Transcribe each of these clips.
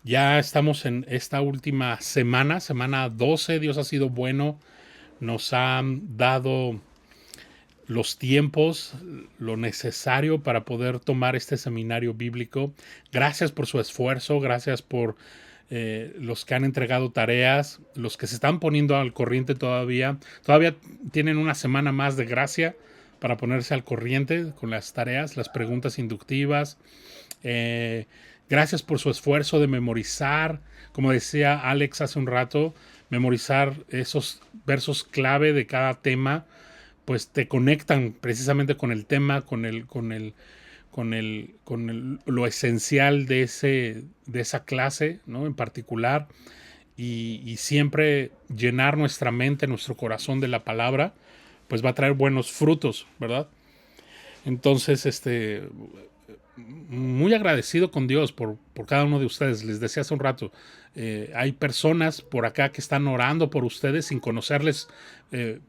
Ya estamos en esta última semana, semana 12. Dios ha sido bueno, nos ha dado los tiempos, lo necesario para poder tomar este seminario bíblico. Gracias por su esfuerzo, gracias por los que han entregado tareas, los que se están poniendo al corriente todavía. Todavía tienen una semana más de gracia para ponerse al corriente con las tareas, las preguntas inductivas. Eh, Gracias por su esfuerzo de memorizar, como decía Alex hace un rato, memorizar esos versos clave de cada tema, pues te conectan precisamente con el tema, lo esencial de esa clase, ¿no? En particular, y siempre llenar nuestra mente, nuestro corazón de la palabra, pues va a traer buenos frutos, ¿verdad? Entonces, muy agradecido con Dios por cada uno de ustedes. Les decía hace un rato, hay personas por acá que están orando por ustedes sin conocerles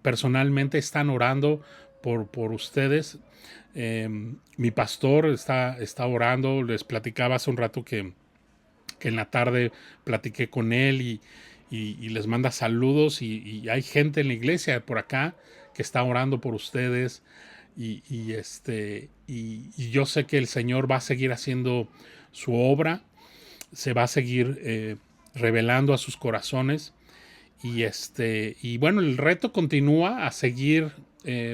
personalmente, están orando por ustedes. Mi pastor está orando, les platicaba hace un rato que en la tarde platiqué con él y les manda saludos y hay gente en la iglesia por acá que está orando por ustedes y yo sé que el Señor va a seguir haciendo su obra, se va a seguir revelando a sus corazones y bueno, el reto continúa a seguir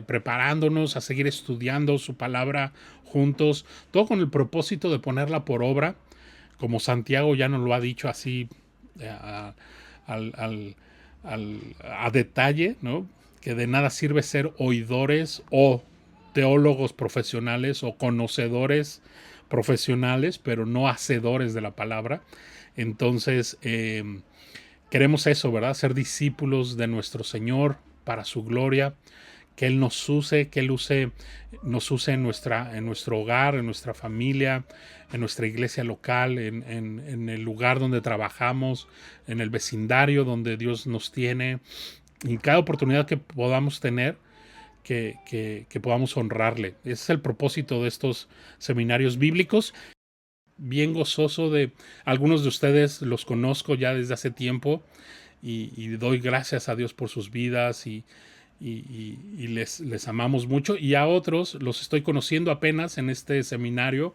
preparándonos, a seguir estudiando su palabra juntos, todo con el propósito de ponerla por obra, como Santiago ya nos lo ha dicho así a, al, al, a detalle, ¿no? Que de nada sirve ser oidores o teólogos profesionales o conocedores profesionales, pero no hacedores de la palabra. Entonces, queremos eso, ¿verdad? Ser discípulos de nuestro Señor para su gloria, que Él nos use, nos use en nuestro hogar, en nuestra familia, en nuestra iglesia local, en el lugar donde trabajamos, en el vecindario donde Dios nos tiene, en cada oportunidad que podamos tener, que podamos honrarle. Ese es el propósito de estos seminarios bíblicos. Bien gozoso de algunos de ustedes, los conozco ya desde hace tiempo y doy gracias a Dios por sus vidas y les amamos mucho. Y a otros los estoy conociendo apenas en este seminario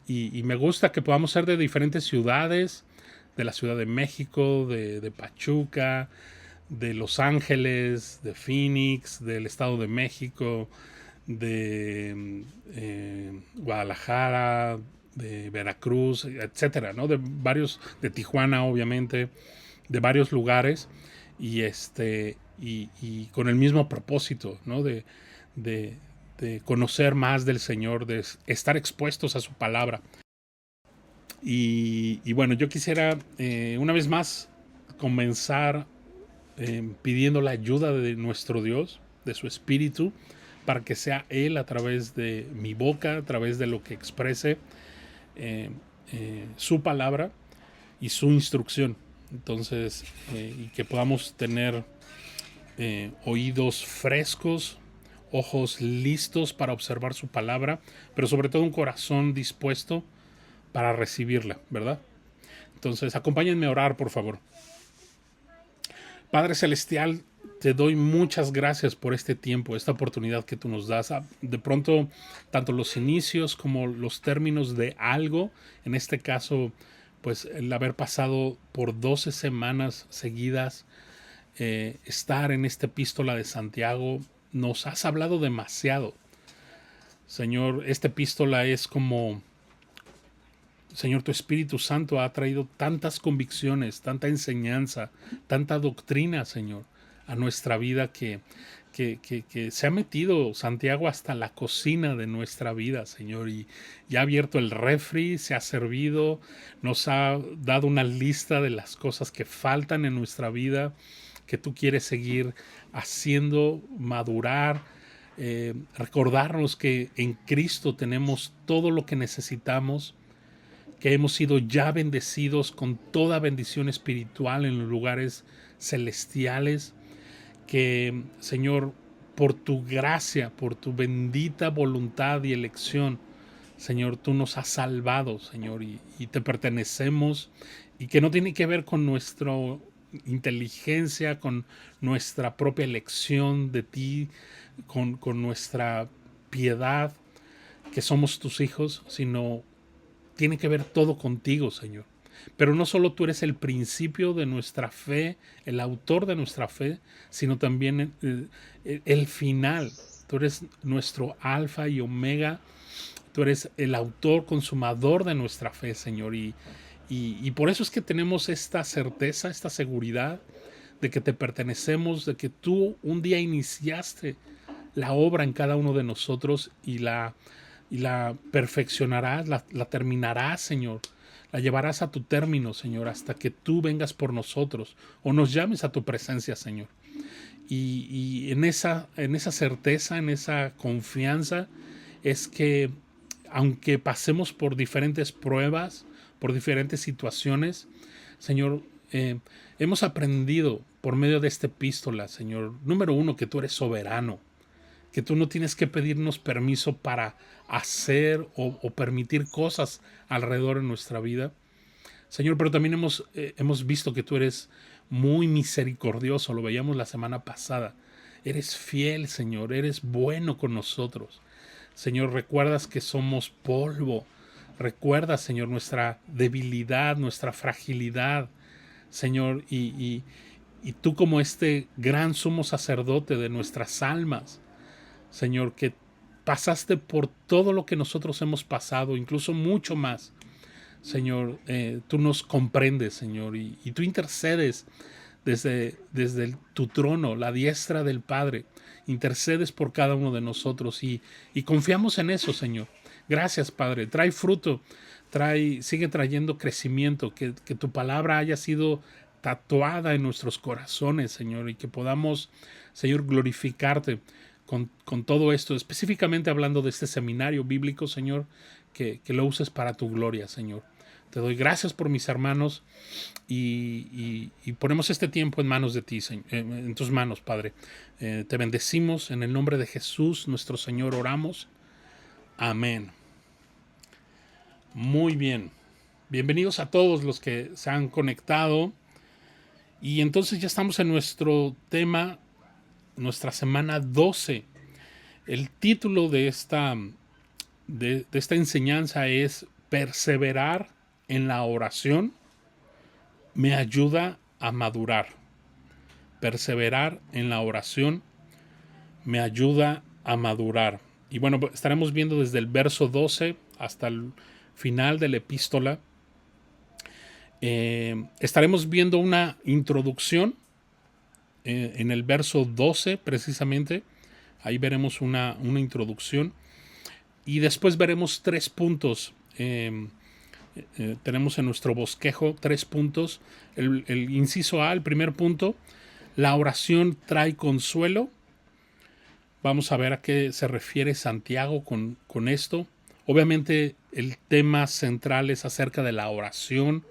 y me gusta que podamos ser de diferentes ciudades, de la Ciudad de México, de Pachuca, de Los Ángeles, de Phoenix, del Estado de México, de Guadalajara, de Veracruz, etcétera, ¿no? De varios, de Tijuana, obviamente, de varios lugares, y con el mismo propósito, ¿no? De, de conocer más del Señor, de estar expuestos a su palabra. Y bueno, yo quisiera una vez más comenzar pidiendo la ayuda de nuestro Dios, de su Espíritu, para que sea Él a través de mi boca, a través de lo que exprese su palabra y su instrucción. Entonces, y que podamos tener oídos frescos, ojos listos para observar su palabra, pero sobre todo un corazón dispuesto para recibirla, ¿verdad? Entonces, acompáñenme a orar, por favor. Padre Celestial, te doy muchas gracias por este tiempo, esta oportunidad que tú nos das. De pronto, tanto los inicios como los términos de algo, en este caso, pues el haber pasado por 12 semanas seguidas, estar en esta epístola de Santiago, nos has hablado demasiado. Señor, esta epístola es como, Señor, tu Espíritu Santo ha traído tantas convicciones, tanta enseñanza, tanta doctrina, Señor, a nuestra vida que se ha metido Santiago hasta la cocina de nuestra vida, Señor, y ha abierto el refri, se ha servido, nos ha dado una lista de las cosas que faltan en nuestra vida, que tú quieres seguir haciendo madurar, recordarnos que en Cristo tenemos todo lo que necesitamos, que hemos sido ya bendecidos con toda bendición espiritual en los lugares celestiales, que Señor, por tu gracia, por tu bendita voluntad y elección, Señor, tú nos has salvado, Señor, y te pertenecemos y que no tiene que ver con nuestra inteligencia, con nuestra propia elección de ti, con nuestra piedad, que somos tus hijos, sino tiene que ver todo contigo, Señor. Pero no solo tú eres el principio de nuestra fe, el autor de nuestra fe, sino también el final. Tú eres nuestro alfa y omega. Tú eres el autor consumador de nuestra fe, Señor. Y por eso es que tenemos esta certeza, esta seguridad de que te pertenecemos, de que tú un día iniciaste la obra en cada uno de nosotros y la perfeccionarás, la terminarás, Señor. La llevarás a tu término, Señor, hasta que tú vengas por nosotros o nos llames a tu presencia, Señor. Y en esa certeza, en esa confianza, es que aunque pasemos por diferentes pruebas, por diferentes situaciones, Señor, hemos aprendido por medio de esta epístola, Señor, número uno, que tú eres soberano, que tú no tienes que pedirnos permiso para hacer o permitir cosas alrededor de nuestra vida. Señor, pero también hemos visto que tú eres muy misericordioso, lo veíamos la semana pasada. Eres fiel, Señor, eres bueno con nosotros. Señor, recuerdas que somos polvo. Recuerda, Señor, nuestra debilidad, nuestra fragilidad, Señor, y tú como este gran sumo sacerdote de nuestras almas, Señor, que pasaste por todo lo que nosotros hemos pasado, incluso mucho más. Señor, tú nos comprendes, Señor, y tú intercedes desde tu trono, la diestra del Padre. Intercedes por cada uno de nosotros y confiamos en eso, Señor. Gracias, Padre. Trae fruto, sigue trayendo crecimiento, que tu palabra haya sido tatuada en nuestros corazones, Señor, y que podamos, Señor, glorificarte con todo esto, específicamente hablando de este seminario bíblico, Señor, que lo uses para tu gloria, Señor. Te doy gracias por mis hermanos y ponemos este tiempo en manos de ti, en tus manos, Padre. Te bendecimos en el nombre de Jesús, nuestro Señor, oramos. Amén. Muy bien. Bienvenidos a todos los que se han conectado. Y entonces ya estamos en nuestro tema, nuestra semana 12. El título de esta enseñanza es Perseverar en la oración me ayuda a madurar. Perseverar en la oración me ayuda a madurar. Y bueno, estaremos viendo desde el verso 12 hasta el final de la epístola. Estaremos viendo una introducción en el verso 12 precisamente. Ahí veremos una introducción. Y después veremos 3 puntos. Tenemos en nuestro bosquejo 3 puntos. El inciso A, el primer punto, la oración trae consuelo. Vamos a ver a qué se refiere Santiago con esto. Obviamente el tema central es acerca de la oración,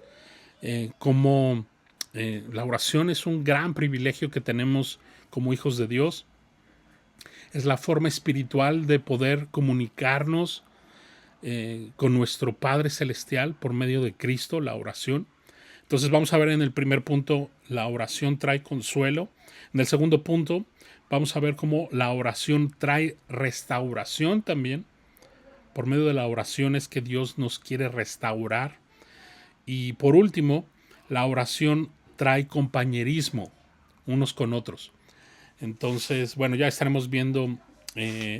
como la oración es un gran privilegio que tenemos como hijos de Dios. Es la forma espiritual de poder comunicarnos con nuestro Padre Celestial por medio de Cristo, la oración. Entonces vamos a ver en el primer punto, la oración trae consuelo. En el segundo punto, vamos a ver cómo la oración trae restauración también. Por medio de la oración es que Dios nos quiere restaurar. Y por último, la oración trae compañerismo unos con otros. Entonces, bueno, ya estaremos viendo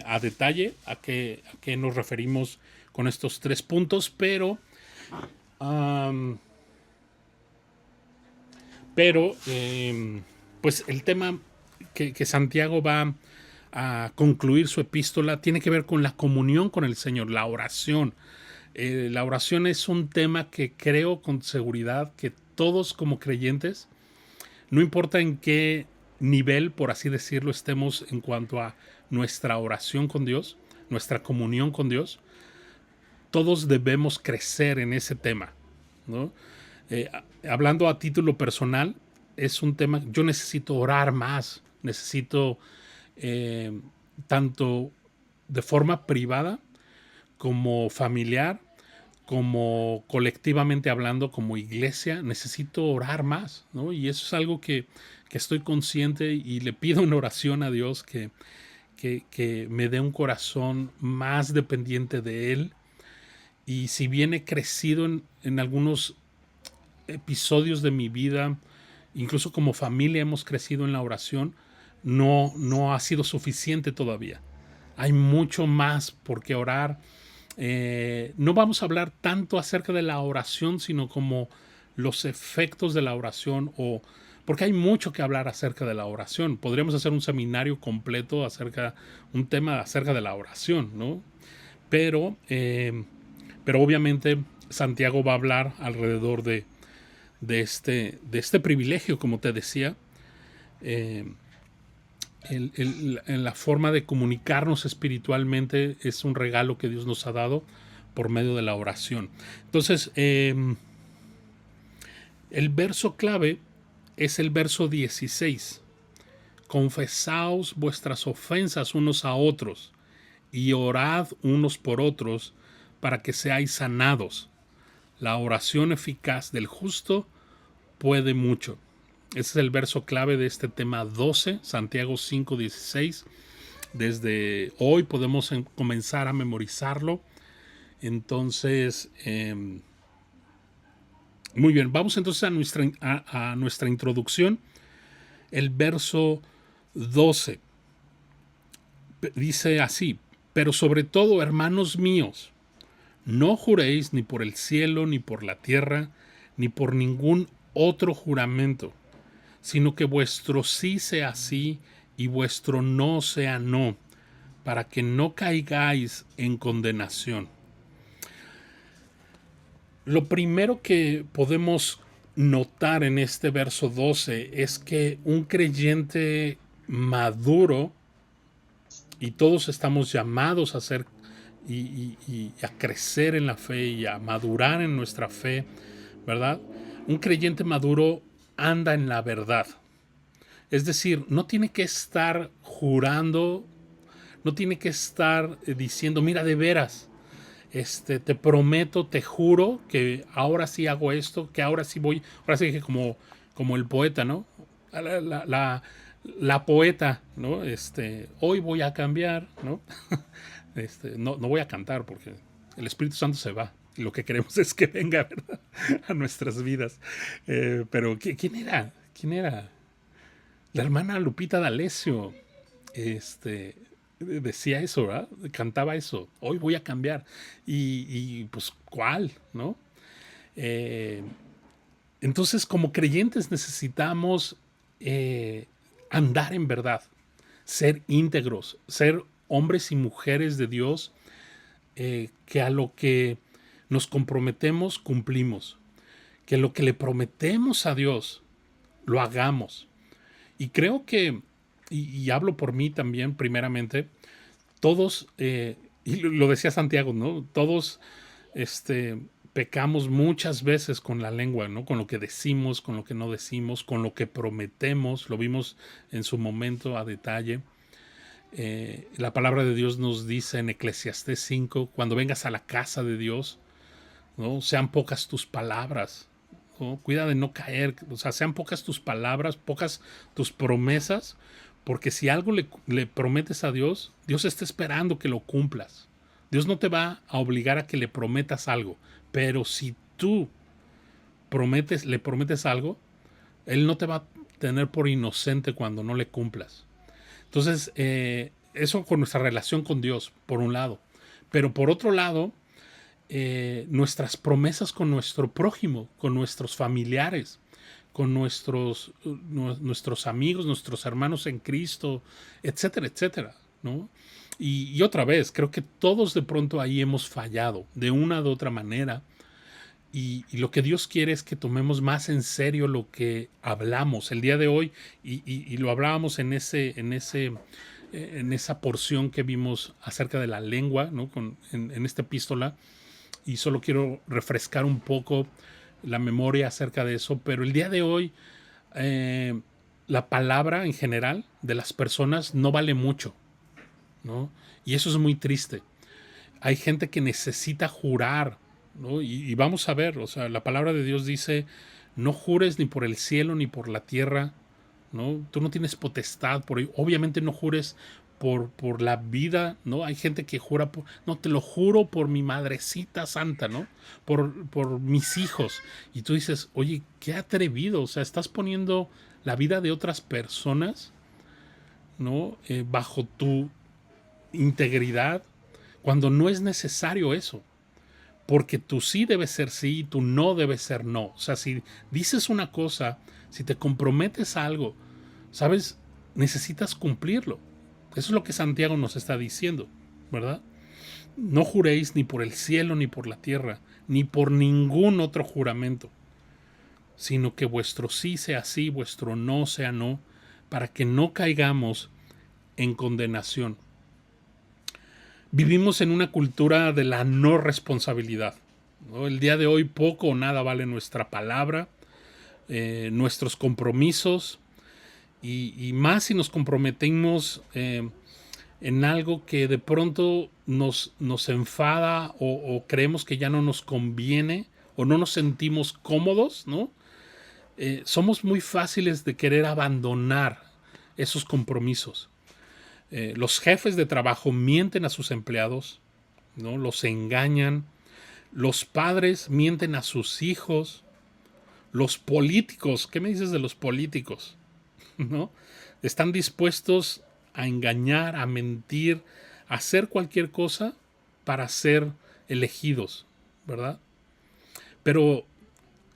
a detalle a qué nos referimos con estos 3 puntos, pero pues el tema que Santiago va a concluir su epístola tiene que ver con la comunión con el Señor, la oración. La oración es un tema que creo con seguridad que todos como creyentes, no importa en qué nivel, por así decirlo, estemos en cuanto a nuestra oración con Dios, nuestra comunión con Dios, todos debemos crecer en ese tema, ¿no? Hablando a título personal, es un tema, yo necesito orar más, necesito tanto de forma privada como familiar, como colectivamente hablando, como iglesia, necesito orar más, ¿no? Y eso es algo que estoy consciente y le pido en oración a Dios que me dé un corazón más dependiente de Él. Y si bien he crecido en algunos episodios de mi vida, incluso como familia hemos crecido en la oración, no ha sido suficiente todavía. Hay mucho más por qué orar. No vamos a hablar tanto acerca de la oración, sino como los efectos de la oración, o porque hay mucho que hablar acerca de la oración. Podríamos hacer un seminario completo un tema acerca de la oración, ¿no? Pero, eh, pero obviamente Santiago va a hablar alrededor de este privilegio, como te decía, eh, en la forma de comunicarnos espiritualmente es un regalo que Dios nos ha dado por medio de la oración. Entonces, el verso clave es el verso 16. Confesaos vuestras ofensas unos a otros y orad unos por otros para que seáis sanados. La oración eficaz del justo puede mucho. Ese es el verso clave de este tema 12, Santiago 5:16. Desde hoy podemos comenzar a memorizarlo. Entonces, muy bien, vamos entonces a nuestra introducción. El verso 12 dice así: pero sobre todo, hermanos míos, no juréis ni por el cielo, ni por la tierra, ni por ningún otro juramento, sino que vuestro sí sea sí y vuestro no sea no, para que no caigáis en condenación. Lo primero que podemos notar en este verso 12 es que un creyente maduro, y todos estamos llamados a ser y a crecer en la fe y a madurar en nuestra fe, ¿verdad? Un creyente maduro anda en la verdad. Es decir, no tiene que estar jurando, no tiene que estar diciendo, mira, de veras, te prometo, te juro que ahora sí hago esto, que ahora sí voy, ahora sí que como el poeta, ¿no? La poeta, ¿no? Hoy voy a cambiar, ¿no? No voy a cantar porque el Espíritu Santo se va. Lo que queremos es que venga, ¿verdad? A nuestras vidas. Pero, ¿quién era? ¿Quién era? La hermana Lupita D'Alessio. Decía eso, ¿verdad? Cantaba eso. Hoy voy a cambiar. Pues, ¿cuál? ¿No? Eh, entonces, como creyentes necesitamos andar en verdad, ser íntegros, ser hombres y mujeres de Dios, que a lo que nos comprometemos cumplimos, que lo que le prometemos a Dios lo hagamos. Y creo que, y hablo por mí también primeramente, todos, y lo decía Santiago, ¿no? Todos pecamos muchas veces con la lengua, ¿no? Con lo que decimos, con lo que no decimos, con lo que prometemos, lo vimos en su momento a detalle. La palabra de Dios nos dice en Eclesiastés 5, cuando vengas a la casa de Dios, ¿no? Sean pocas tus palabras, ¿no? Cuida de no caer, o sea, sean pocas tus palabras, pocas tus promesas, porque si algo le prometes a Dios, Dios está esperando que lo cumplas. Dios no te va a obligar a que le prometas algo, pero si tú le prometes algo, Él no te va a tener por inocente cuando no le cumplas. Entonces, eso con nuestra relación con Dios, por un lado. Pero por otro lado, nuestras promesas con nuestro prójimo, con nuestros familiares, con nuestros amigos, nuestros hermanos en Cristo, etcétera, etcétera, ¿no? Y otra vez, creo que todos de pronto ahí hemos fallado, de una u otra manera. Y lo que Dios quiere es que tomemos más en serio lo que hablamos el día de hoy, y lo hablábamos en esa porción que vimos acerca de la lengua, ¿no? En esta epístola, y solo quiero refrescar un poco la memoria acerca de eso, pero el día de hoy la palabra en general de las personas no vale mucho, ¿no? Y eso es muy triste. Hay gente que necesita jurar ¿no? Y vamos a ver, o sea, la palabra de Dios dice, no jures ni por el cielo ni por la tierra, ¿no? Tú no tienes potestad por ello. Obviamente no jures por la vida, ¿no? Hay gente que jura por, no, te lo juro por mi madrecita santa, ¿no? Por mis hijos. Y tú dices, oye, qué atrevido, o sea, estás poniendo la vida de otras personas, ¿no? Bajo tu integridad, cuando no es necesario eso. Porque tu sí debe ser sí y tu no debe ser no. O sea, si dices una cosa, si te comprometes a algo, ¿sabes? Necesitas cumplirlo. Eso es lo que Santiago nos está diciendo, ¿verdad? No juréis ni por el cielo, ni por la tierra, ni por ningún otro juramento, sino que vuestro sí sea sí, vuestro no sea no, para que no caigamos en condenación. Vivimos en una cultura de la no responsabilidad, ¿no? El día de hoy poco o nada vale nuestra palabra, nuestros compromisos, y más si nos comprometemos en algo que de pronto nos enfada o creemos que ya no nos conviene o no nos sentimos cómodos, ¿no? Somos muy fáciles de querer abandonar esos compromisos. Los jefes de trabajo mienten a sus empleados, ¿no? Los engañan. Los padres mienten a sus hijos. Los políticos, ¿qué me dices de los políticos? ¿No? Están dispuestos a engañar, a mentir, a hacer cualquier cosa para ser elegidos, ¿verdad? Pero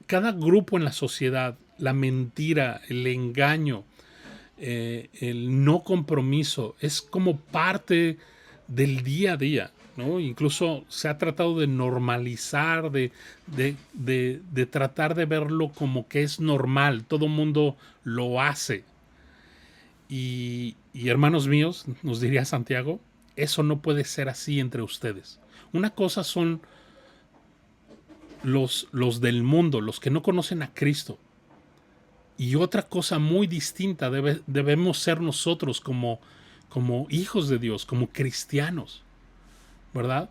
cada grupo en la sociedad, la mentira, el engaño, el no compromiso, es como parte del día a día, ¿no? Incluso se ha tratado de normalizar, de tratar de verlo como que es normal, todo mundo lo hace. Y hermanos míos, nos diría Santiago, eso no puede ser así entre ustedes. Una cosa son los del mundo, los que no conocen a Cristo. Y otra cosa muy distinta debemos ser nosotros como hijos de Dios, como cristianos, ¿verdad?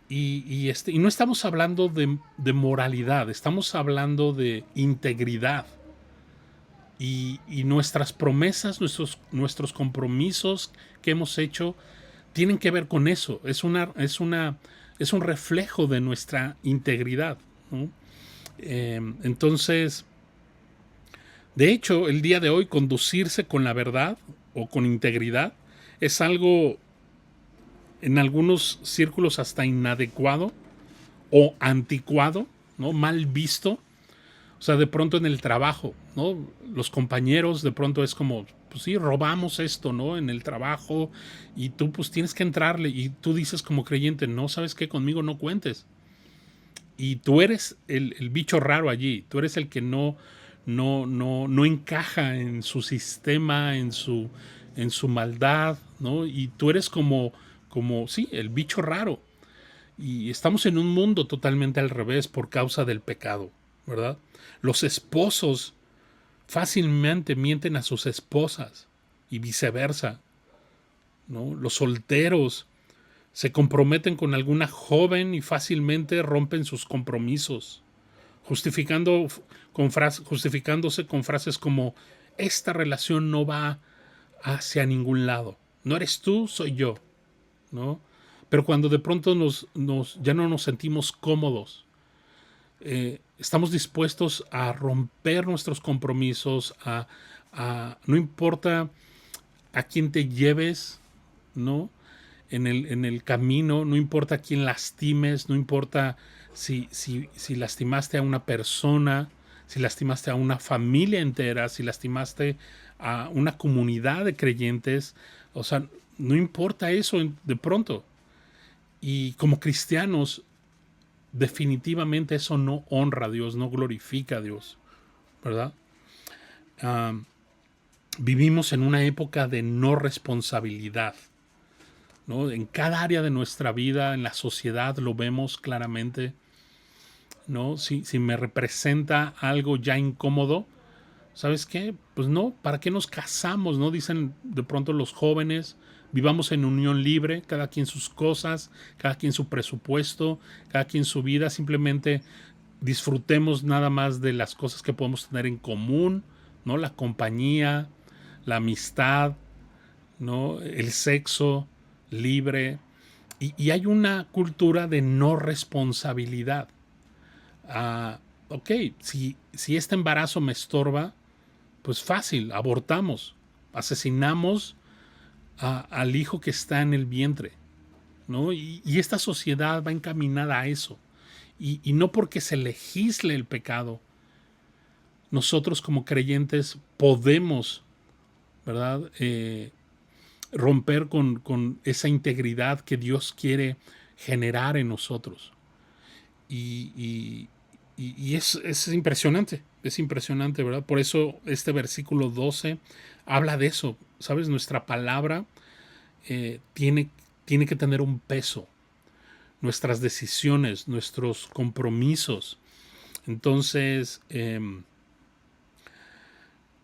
Y no estamos hablando de moralidad, estamos hablando de integridad. Y nuestras promesas, nuestros compromisos que hemos hecho tienen que ver con eso. Es un reflejo de nuestra integridad, ¿no? Entonces, de hecho, el día de hoy conducirse con la verdad o con integridad es algo en algunos círculos hasta inadecuado o anticuado, ¿no? Mal visto. O sea, de pronto en el trabajo, ¿no? Los compañeros de pronto es como, pues sí, robamos esto, ¿no? En el trabajo y tú pues tienes que entrarle y tú dices como creyente, no, ¿sabes qué? Conmigo no cuentes. Y tú eres el bicho raro allí, tú eres el que no encaja en su sistema, en su maldad, ¿no? Y tú eres como, sí, el bicho raro. Y estamos en un mundo totalmente al revés por causa del pecado, ¿verdad? Los esposos fácilmente mienten a sus esposas y viceversa, ¿no? Los solteros se comprometen con alguna joven y fácilmente rompen sus compromisos, justificándose con frases como esta relación no va hacia ningún lado. No eres tú, soy yo, ¿no? Pero cuando de pronto ya no nos sentimos cómodos, estamos dispuestos a romper nuestros compromisos, no importa a quién te lleves, ¿no? En el camino, no importa a quién lastimes, no importa si lastimaste a una persona, si lastimaste a una familia entera, si lastimaste a una comunidad de creyentes, o sea, no importa eso de pronto. Y como cristianos, definitivamente eso no honra a Dios, no glorifica a Dios, ¿verdad? Vivimos en una época de no responsabilidad, ¿no? En cada área de nuestra vida, en la sociedad, lo vemos claramente, ¿no? Si me representa algo ya incómodo, ¿sabes qué? Pues no, ¿para qué nos casamos? ¿No? Dicen de pronto los jóvenes, vivamos en unión libre, cada quien sus cosas, cada quien su presupuesto, cada quien su vida, simplemente disfrutemos nada más de las cosas que podemos tener en común, ¿no? La compañía, la amistad, ¿no? El sexo libre. Y hay una cultura de no responsabilidad. Ok, si este embarazo me estorba, pues fácil, abortamos, asesinamos al hijo que está en el vientre, ¿no? Y esta sociedad va encaminada a eso. Y no porque se legisle el pecado, nosotros como creyentes podemos, ¿verdad? Romper con esa integridad que Dios quiere generar en nosotros. Y es impresionante, ¿verdad? Por eso este versículo 12 habla de eso, ¿sabes? Nuestra palabra tiene que tener un peso, nuestras decisiones, nuestros compromisos. Entonces,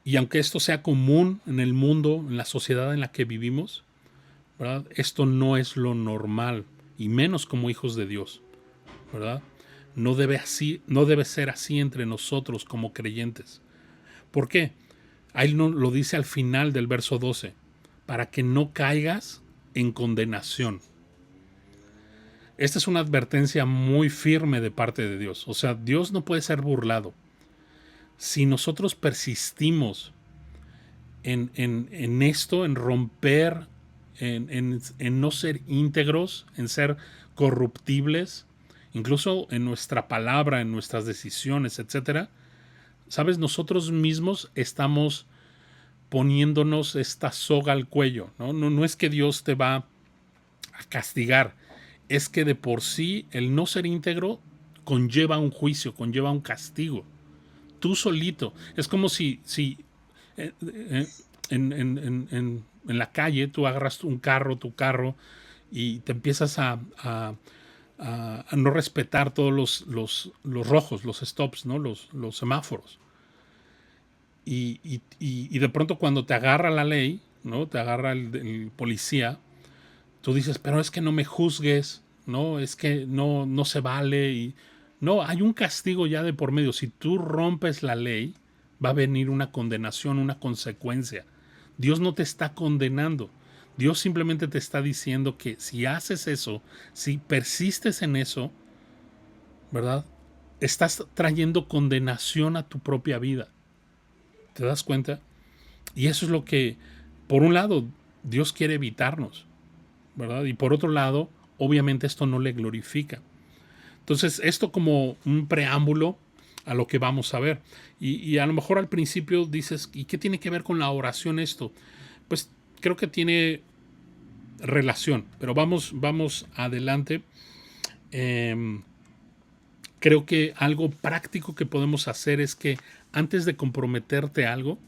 y aunque esto sea común en el mundo, en la sociedad en la que vivimos, ¿verdad? Esto no es lo normal, y menos como hijos de Dios, ¿verdad? No debe ser así entre nosotros como creyentes. ¿Por qué? Ahí lo dice al final del verso 12, para que no caigas en condenación. Esta es una advertencia muy firme de parte de Dios. O sea, Dios no puede ser burlado. Si nosotros persistimos en esto, en romper, en no ser íntegros, en ser corruptibles, incluso en nuestra palabra, en nuestras decisiones, etcétera, ¿sabes? Nosotros mismos estamos poniéndonos esta soga al cuello, ¿no? No es que Dios te va a castigar, es que de por sí el no ser íntegro conlleva un juicio, conlleva un castigo. Tú solito. Es como si en la calle tú agarras tu carro, y te empiezas a no respetar todos los rojos, los stops, ¿no? Los semáforos. Y de pronto cuando te agarra la ley, ¿no? Te agarra el policía, tú dices, pero es que no me juzgues, ¿no? Es que no se vale. No, hay un castigo ya de por medio. Si tú rompes la ley, va a venir una condenación, una consecuencia. Dios no te está condenando. Dios simplemente te está diciendo que si haces eso, si persistes en eso, ¿verdad? Estás trayendo condenación a tu propia vida. ¿Te das cuenta? Y eso es lo que, por un lado, Dios quiere evitarnos, ¿verdad? Y por otro lado, obviamente esto no le glorifica. Entonces, esto como un preámbulo a lo que vamos a ver. Y a lo mejor al principio dices, ¿y qué tiene que ver con la oración esto? Pues creo que tiene relación, pero vamos adelante. Creo que algo práctico que podemos hacer es que antes de comprometerte a algo,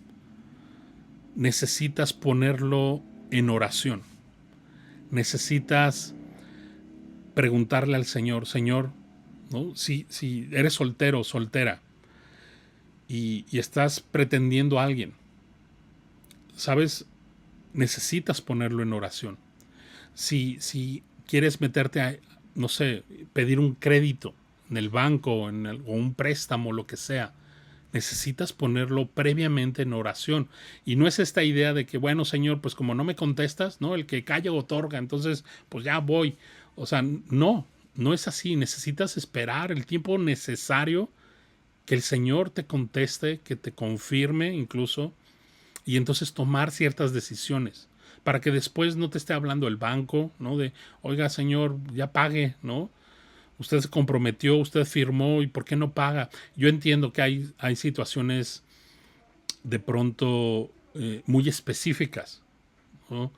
necesitas ponerlo en oración. Necesitas preguntarle al Señor, Señor, ¿no? Si eres soltero o soltera y estás pretendiendo a alguien, ¿sabes? Necesitas ponerlo en oración. Si quieres meterte a, no sé, pedir un crédito en el banco o un préstamo, lo que sea, necesitas ponerlo previamente en oración. Y no es esta idea de que, bueno, Señor, pues como no me contestas, ¿no? El que calla otorga, entonces pues ya voy. O sea, no es así. Necesitas esperar el tiempo necesario que el Señor te conteste, que te confirme incluso, y entonces tomar ciertas decisiones para que después no te esté hablando el banco, ¿no? De, oiga, Señor, ya pague, ¿no? Usted se comprometió, usted firmó, ¿y por qué no paga? Yo entiendo que hay situaciones de pronto muy específicas, ¿no?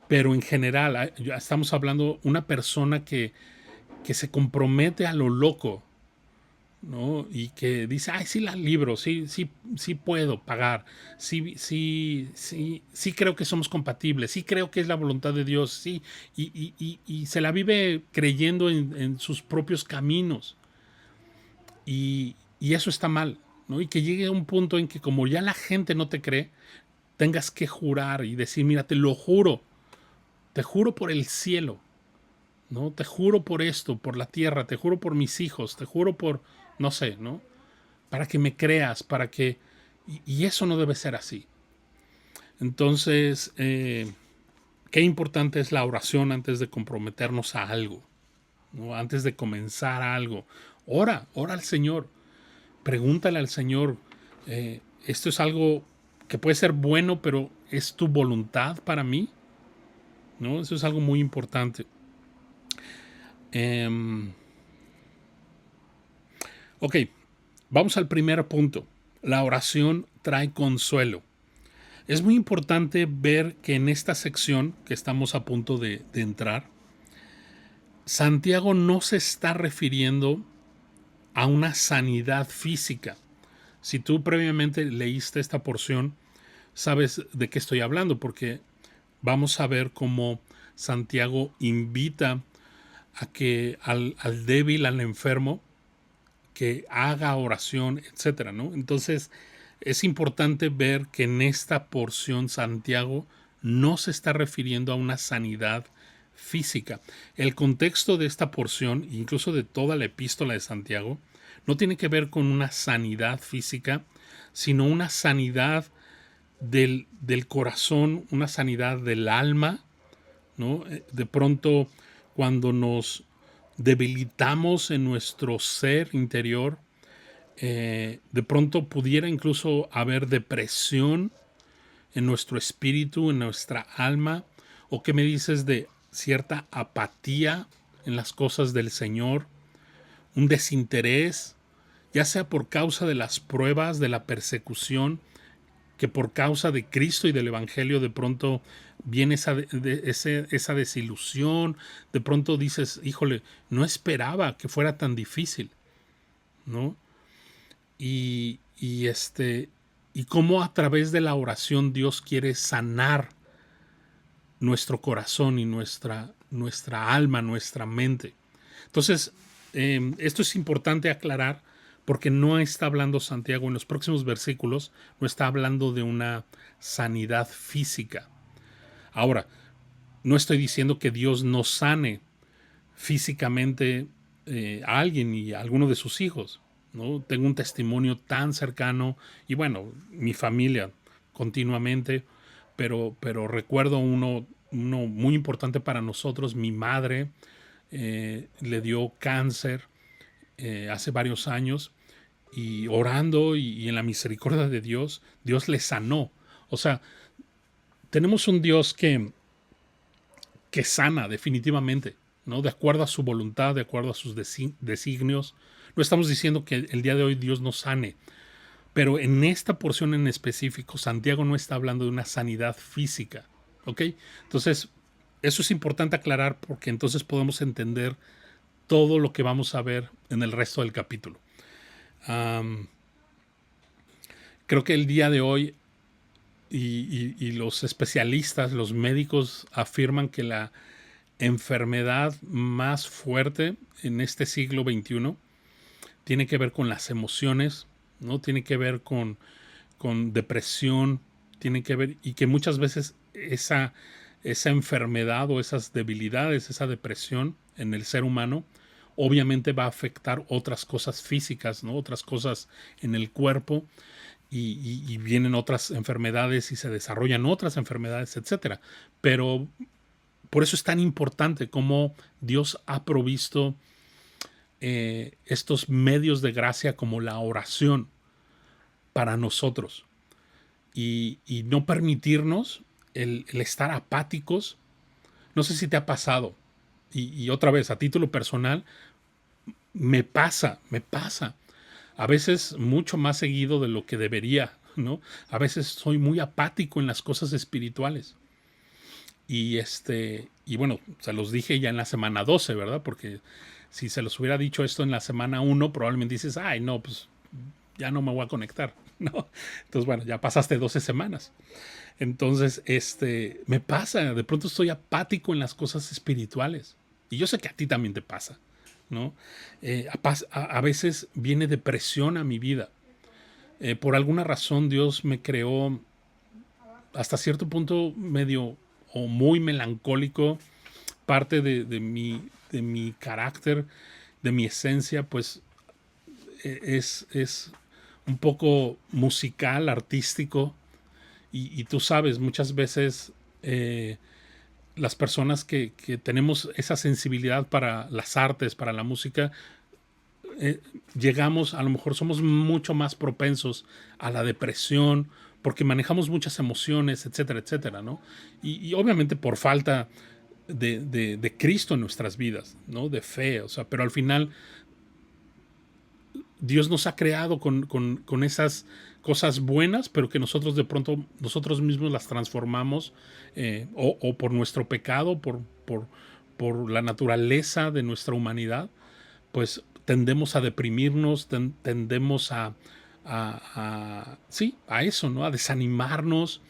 Pero en general, estamos hablando de una persona que se compromete a lo loco, ¿no? Y que dice, ay, sí la libro, sí puedo pagar, sí creo que somos compatibles, sí creo que es la voluntad de Dios, sí, y se la vive creyendo en sus propios caminos, y eso está mal, ¿no? Y que llegue a un punto en que como ya la gente no te cree, tengas que jurar y decir, mira, te juro por el cielo, ¿no? Te juro por esto, por la tierra, te juro por mis hijos, te juro por, no sé, ¿no? Para que me creas, para que... Y eso no debe ser así. Entonces, qué importante es la oración antes de comprometernos a algo, ¿no? Antes de comenzar algo. Ora al Señor, pregúntale al Señor, esto es algo que puede ser bueno, pero ¿es tu voluntad para mí? ¿No? Eso es algo muy importante. Ok, vamos al primer punto. La oración trae consuelo. Es muy importante ver que en esta sección que estamos a punto de entrar, Santiago no se está refiriendo a una sanidad física. Si tú previamente leíste esta porción, sabes de qué estoy hablando, porque vamos a ver cómo Santiago invita a que al débil, al enfermo, que haga oración, etcétera, ¿no? Entonces, es importante ver que en esta porción Santiago no se está refiriendo a una sanidad física. El contexto de esta porción, incluso de toda la epístola de Santiago, no tiene que ver con una sanidad física, sino una sanidad del corazón, una sanidad del alma, ¿no? De pronto, cuando nos debilitamos en nuestro ser interior, de pronto pudiera incluso haber depresión en nuestro espíritu, en nuestra alma, o qué me dices de cierta apatía en las cosas del Señor, un desinterés, ya sea por causa de las pruebas, de la persecución, que por causa de Cristo y del Evangelio de pronto viene esa desilusión, de pronto dices, híjole, no esperaba que fuera tan difícil, ¿no? Y cómo a través de la oración Dios quiere sanar nuestro corazón y nuestra alma, nuestra mente. Entonces, esto es importante aclarar porque no está hablando Santiago en los próximos versículos, no está hablando de una sanidad física. Ahora, no estoy diciendo que Dios no sane físicamente a alguien y a alguno de sus hijos, ¿no? Tengo un testimonio tan cercano y bueno, mi familia continuamente, pero recuerdo uno muy importante para nosotros, mi madre le dio cáncer hace varios años y orando y en la misericordia de Dios, Dios le sanó. O sea, tenemos un Dios que sana definitivamente, ¿no? De acuerdo a su voluntad, de acuerdo a sus designios. No estamos diciendo que el día de hoy Dios no sane, pero en esta porción en específico, Santiago no está hablando de una sanidad física, ¿ok? Entonces, eso es importante aclarar porque entonces podemos entender todo lo que vamos a ver en el resto del capítulo. Creo que el día de hoy y los especialistas, los médicos afirman que la enfermedad más fuerte en este siglo XXI tiene que ver con las emociones, ¿no? Tiene que ver con depresión, tiene que ver, y que muchas veces esa enfermedad o esas debilidades, esa depresión en el ser humano, obviamente va a afectar otras cosas físicas, ¿no? Otras cosas en el cuerpo, y vienen otras enfermedades y se desarrollan otras enfermedades, etcétera. Pero por eso es tan importante cómo Dios ha provisto estos medios de gracia como la oración para nosotros y no permitirnos el estar apáticos. No sé si te ha pasado y otra vez a título personal me pasa. A veces mucho más seguido de lo que debería, ¿no? A veces soy muy apático en las cosas espirituales. Y bueno, se los dije ya en la semana 12, ¿verdad? Porque si se los hubiera dicho esto en la semana 1, probablemente dices, ay, no, pues ya no me voy a conectar, ¿no? Entonces, bueno, ya pasaste 12 semanas. Entonces, me pasa, de pronto estoy apático en las cosas espirituales. Y yo sé que a ti también te pasa, ¿no? A veces viene depresión a mi vida. Por alguna razón Dios me creó hasta cierto punto medio o muy melancólico, parte de mi carácter, de mi esencia, pues es un poco musical, artístico, y tú sabes, muchas veces las personas que tenemos esa sensibilidad para las artes, para la música, eh, llegamos, a lo mejor somos mucho más propensos a la depresión porque manejamos muchas emociones, etcétera, etcétera, ¿no? Y obviamente por falta de Cristo en nuestras vidas, ¿no? De fe, o sea, pero al final Dios nos ha creado con esas cosas buenas, pero que nosotros de pronto, nosotros mismos las transformamos o por nuestro pecado, por la naturaleza de nuestra humanidad, pues tendemos a deprimirnos, tendemos sí, a eso, ¿no? A desanimarnos.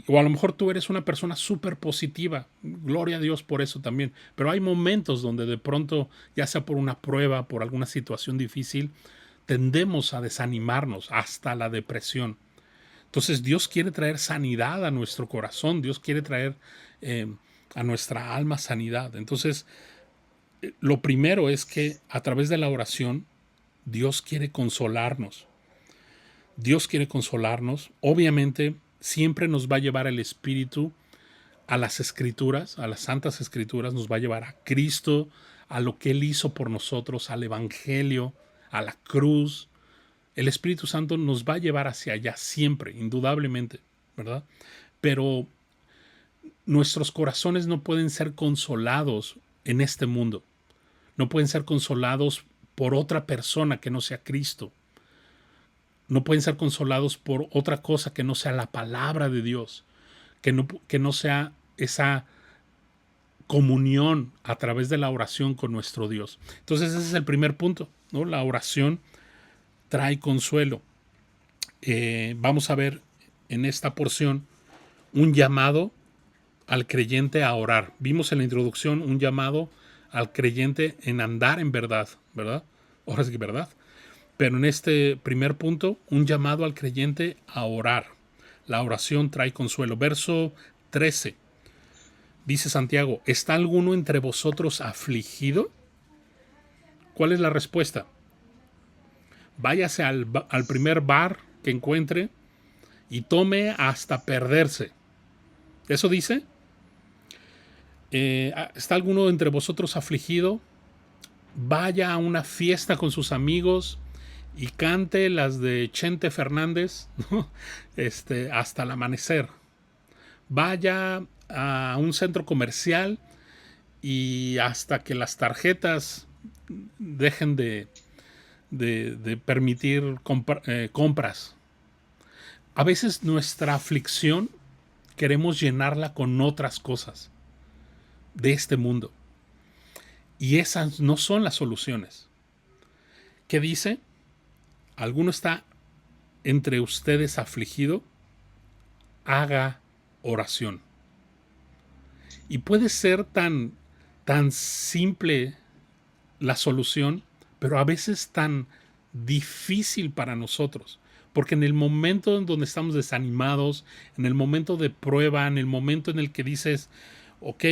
O a lo mejor tú eres una persona súper positiva, gloria a Dios por eso también, pero hay momentos donde de pronto, ya sea por una prueba, por alguna situación difícil, tendemos a desanimarnos hasta la depresión. Entonces Dios quiere traer sanidad a nuestro corazón, Dios quiere traer eh, a nuestra alma sanidad. Entonces, lo primero es que a través de la oración, Dios quiere consolarnos. Dios quiere consolarnos. Obviamente, siempre nos va a llevar el Espíritu a las Escrituras, a las Santas Escrituras, nos va a llevar a Cristo, a lo que Él hizo por nosotros, al Evangelio, a la cruz. El Espíritu Santo nos va a llevar hacia allá siempre, indudablemente, ¿verdad? Pero nuestros corazones no pueden ser consolados en este mundo. No pueden ser consolados por otra persona que no sea Cristo. No pueden ser consolados por otra cosa que no sea la palabra de Dios, que no sea esa comunión a través de la oración con nuestro Dios. Entonces ese es el primer punto, ¿no? La oración trae consuelo. Vamos a ver en esta porción un llamado al creyente a orar. Vimos en la introducción un llamado al creyente en andar en verdad, ¿verdad? Ahora sí que verdad. Pero en este primer punto, un llamado al creyente a orar. La oración trae consuelo. Verso 13. Dice Santiago, ¿está alguno entre vosotros afligido? ¿Cuál es la respuesta? Váyase al primer bar que encuentre y tome hasta perderse. ¿Eso dice? ¿Está alguno entre vosotros afligido? Vaya a una fiesta con sus amigos y cante las de Chente Fernández, ¿no? Hasta el amanecer. Vaya a un centro comercial y hasta que las tarjetas dejen de permitir compras. A veces nuestra aflicción queremos llenarla con otras cosas de este mundo. Y esas no son las soluciones. ¿Qué dice? ¿Alguno está entre ustedes afligido? Haga oración. Y puede ser tan simple la solución, pero a veces tan difícil para nosotros. Porque en el momento en donde estamos desanimados, en el momento de prueba, en el momento en el que dices, ok,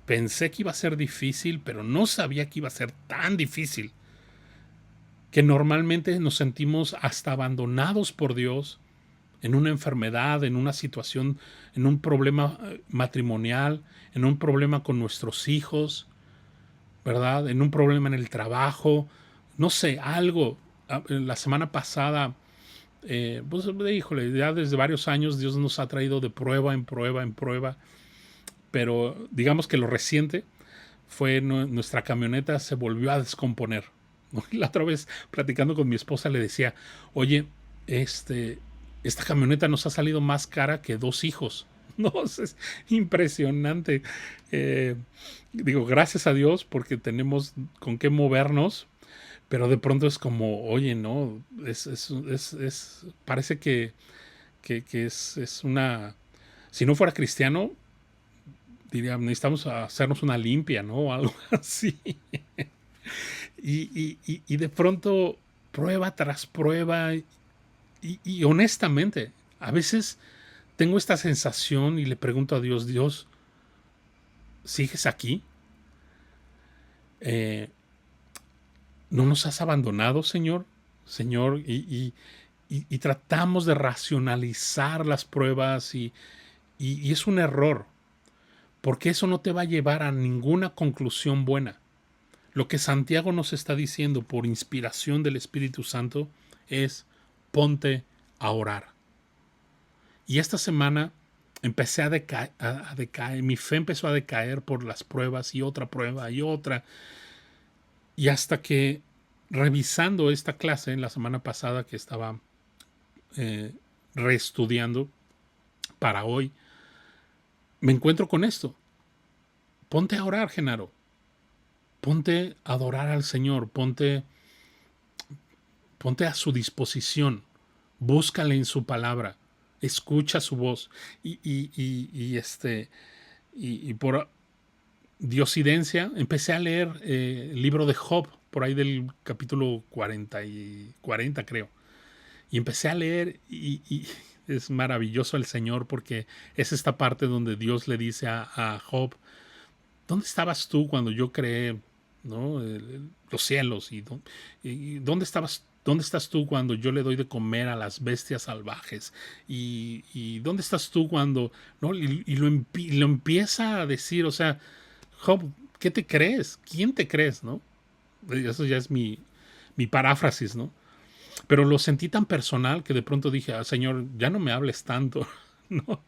pensé que iba a ser difícil, pero no sabía que iba a ser tan difícil, que normalmente nos sentimos hasta abandonados por Dios en una enfermedad, en una situación, en un problema matrimonial, en un problema con nuestros hijos, ¿verdad? En un problema en el trabajo, no sé, algo. La semana pasada, pues híjole, ya desde varios años Dios nos ha traído de prueba en prueba en prueba, pero digamos que lo reciente fue nuestra camioneta se volvió a descomponer. La otra vez platicando con mi esposa le decía, oye, esta camioneta nos ha salido más cara que 2 hijos. No, es impresionante. Digo, gracias a Dios porque tenemos con qué movernos, pero de pronto es como, oye, no, parece que es una, si no fuera cristiano, diría, necesitamos hacernos una limpia, ¿no? O algo así. Y de pronto, prueba tras prueba, y honestamente, a veces tengo esta sensación y le pregunto a Dios, Dios, ¿sigues aquí? Eh, ¿No nos has abandonado, Señor? Señor, y tratamos de racionalizar las pruebas y es un error, porque eso no te va a llevar a ninguna conclusión buena. Lo que Santiago nos está diciendo por inspiración del Espíritu Santo es ponte a orar. Y esta semana empecé a decaer, mi fe empezó a decaer por las pruebas y otra prueba y otra. Y hasta que revisando esta clase en la semana pasada que estaba reestudiando para hoy, me encuentro con esto. Ponte a orar, Genaro. Ponte a adorar al Señor. Ponte a su disposición. Búscale en su palabra. Escucha su voz. Y por diosidencia empecé a leer el libro de Job, por ahí del capítulo 40 creo. Y empecé a leer y es maravilloso el Señor porque es esta parte donde Dios le dice a Job, ¿dónde estabas tú cuando yo creé, ¿no? Los cielos? ¿Y dónde estabas? ¿Dónde estás tú cuando yo le doy de comer a las bestias salvajes? ¿Y dónde estás tú cuando, ¿no? Y lo empieza a decir, o sea, Job, ¿qué te crees? ¿Quién te crees, no? Eso ya es mi paráfrasis, ¿no? Pero lo sentí tan personal que de pronto dije, Señor, ya no me hables tanto, ¿no?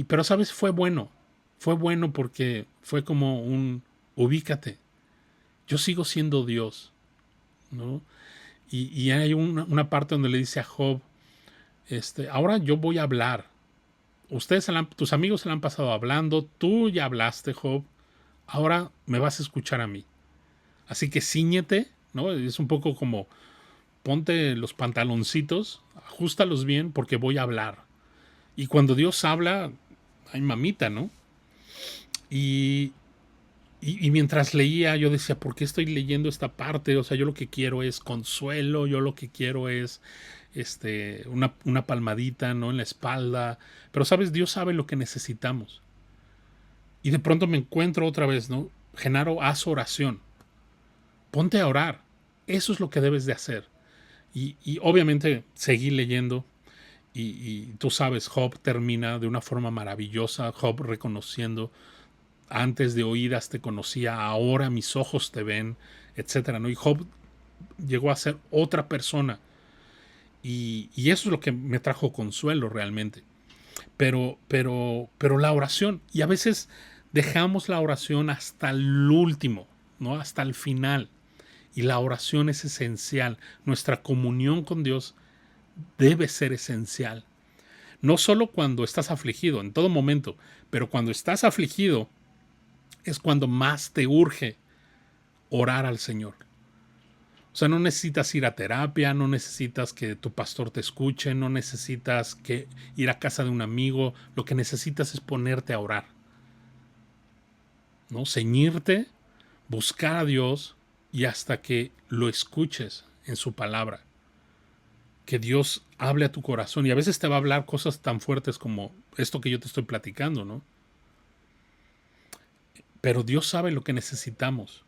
Pero, ¿sabes? Fue bueno. Fue bueno porque fue como ubícate. Yo sigo siendo Dios, ¿no? Y hay una parte donde le dice a Job, ahora yo voy a hablar. Tus amigos se la han pasado hablando, tú ya hablaste, Job, ahora me vas a escuchar a mí. Así que cíñete, ¿no? Es un poco como ponte los pantaloncitos, ajustalos bien porque voy a hablar. Y cuando Dios habla, ay mamita, ¿no? Y mientras leía, yo decía, ¿por qué estoy leyendo esta parte? O sea, yo lo que quiero es consuelo, yo lo que quiero es una palmadita, ¿no? En la espalda. Pero, ¿sabes? Dios sabe lo que necesitamos. Y de pronto me encuentro otra vez, ¿no? Genaro, haz oración. Ponte a orar. Eso es lo que debes de hacer. Y obviamente seguí leyendo. Y tú sabes, Job termina de una forma maravillosa. Job reconociendo, antes de oídas te conocía, ahora mis ojos te ven, etcétera, ¿no? Y Job llegó a ser otra persona. Y eso es lo que me trajo consuelo realmente. Pero la oración, y a veces dejamos la oración hasta el último, ¿no? Hasta el final. Y la oración es esencial. Nuestra comunión con Dios debe ser esencial. No solo cuando estás afligido, en todo momento, pero cuando estás afligido es cuando más te urge orar al Señor. O sea, no necesitas ir a terapia, no necesitas que tu pastor te escuche, no necesitas que ir a casa de un amigo. Lo que necesitas es ponerte a orar, ¿no? Ceñirte, buscar a Dios y hasta que lo escuches en su palabra. Que Dios hable a tu corazón y a veces te va a hablar cosas tan fuertes como esto que yo te estoy platicando, ¿no? Pero Dios sabe lo que necesitamos.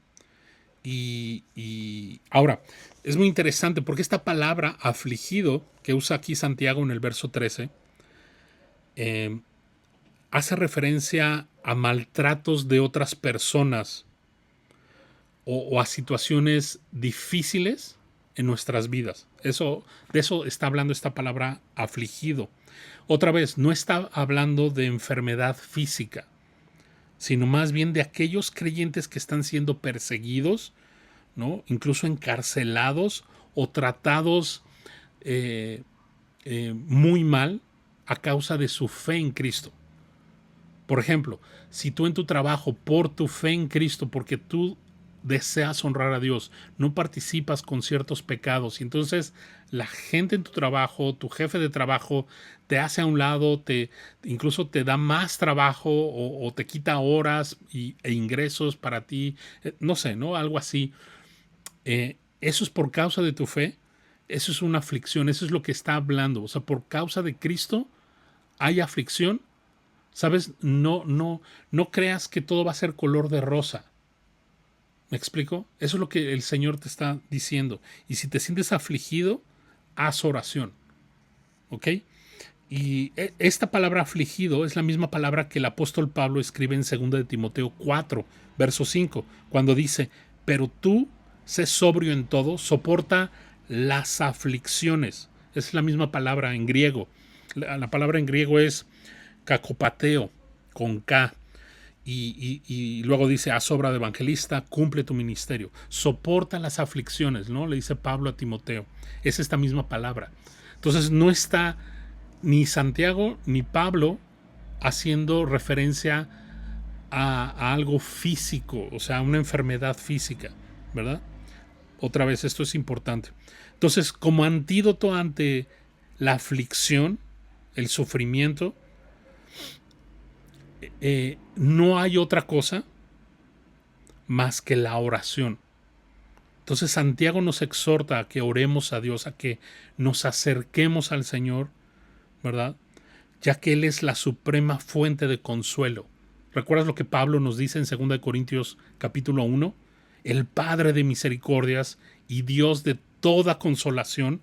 Y ahora, es muy interesante porque esta palabra afligido que usa aquí Santiago en el verso 13 hace referencia a maltratos de otras personas o a situaciones difíciles en nuestras vidas. De eso está hablando esta palabra afligido. Otra vez, no está hablando de enfermedad física, sino más bien de aquellos creyentes que están siendo perseguidos, ¿no? Incluso encarcelados o tratados muy mal a causa de su fe en Cristo. Por ejemplo, si tú en tu trabajo, por tu fe en Cristo, porque tú deseas honrar a Dios, no participas con ciertos pecados y entonces la gente en tu trabajo, tu jefe de trabajo te hace a un lado, incluso te da más trabajo o te quita horas e ingresos para ti, no sé, ¿no? Algo así. Eso es por causa de tu fe, eso es una aflicción, eso es lo que está hablando. O sea, por causa de Cristo hay aflicción, ¿sabes? No creas que todo va a ser color de rosa. ¿Me explico? Eso es lo que el Señor te está diciendo. Y si te sientes afligido, haz oración. ¿Ok? Y esta palabra afligido es la misma palabra que el apóstol Pablo escribe en 2 de Timoteo 4, verso 5, cuando dice, pero tú sé sobrio en todo, soporta las aflicciones. Es la misma palabra en griego. La palabra en griego es kakopateo, con K. Y luego dice, haz obra de evangelista, cumple tu ministerio. Soporta las aflicciones, ¿no? Le dice Pablo a Timoteo. Es esta misma palabra. Entonces no está ni Santiago ni Pablo haciendo referencia a algo físico, o sea, a una enfermedad física, ¿verdad? Otra vez, esto es importante. Entonces, como antídoto ante la aflicción, el sufrimiento, no hay otra cosa más que la oración. Entonces Santiago nos exhorta a que oremos a Dios, a que nos acerquemos al Señor, ¿verdad? Ya que Él es la suprema fuente de consuelo. ¿Recuerdas lo que Pablo nos dice en 2 Corintios capítulo 1? El Padre de misericordias y Dios de toda consolación.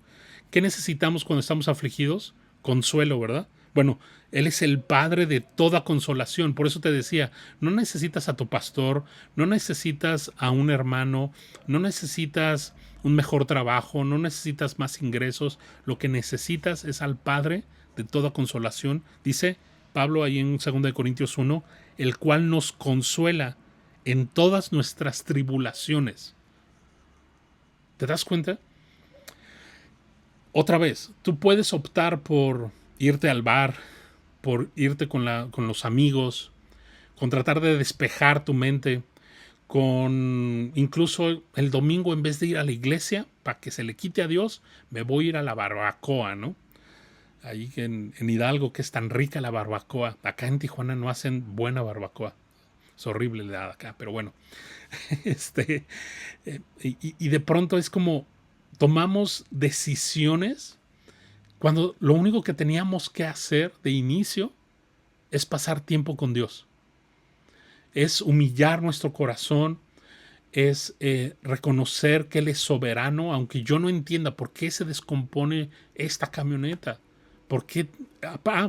¿Qué necesitamos cuando estamos afligidos? Consuelo, ¿verdad? Bueno, Él es el Padre de toda consolación. Por eso te decía, no necesitas a tu pastor, no necesitas a un hermano, no necesitas un mejor trabajo, no necesitas más ingresos. Lo que necesitas es al Padre de toda consolación. Dice Pablo ahí en 2 Corintios 1, el cual nos consuela en todas nuestras tribulaciones. ¿Te das cuenta? Otra vez, tú puedes optar por irte al bar, por irte con los amigos, con tratar de despejar tu mente, con incluso el domingo en vez de ir a la iglesia, para que se le quite a Dios, me voy a ir a la barbacoa, ¿no? Ahí en Hidalgo, que es tan rica la barbacoa. Acá en Tijuana no hacen buena barbacoa. Es horrible la de acá, pero bueno. Y de pronto es como tomamos decisiones cuando lo único que teníamos que hacer de inicio es pasar tiempo con Dios. Es humillar nuestro corazón, es reconocer que Él es soberano, aunque yo no entienda por qué se descompone esta camioneta. ¿Por qué?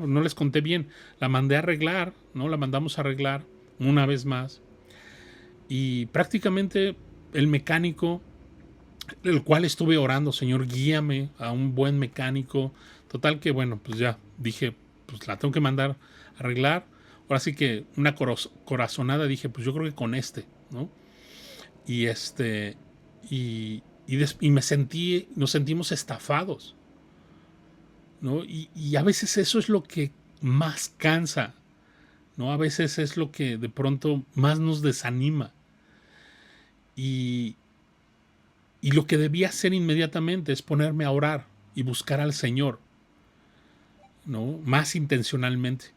No les conté bien. La mandé a arreglar, ¿no? La mandamos a arreglar una vez más. Y prácticamente el mecánico, el cual estuve orando, Señor, guíame a un buen mecánico. Total que, bueno, pues ya dije, pues la tengo que mandar a arreglar. Ahora sí que una corazonada dije, pues yo creo que con este, ¿no? Y nos sentimos estafados, ¿no? Y a veces eso es lo que más cansa, ¿no? A veces es lo que de pronto más nos desanima. Y lo que debía hacer inmediatamente es ponerme a orar y buscar al Señor, ¿no? Más intencionalmente.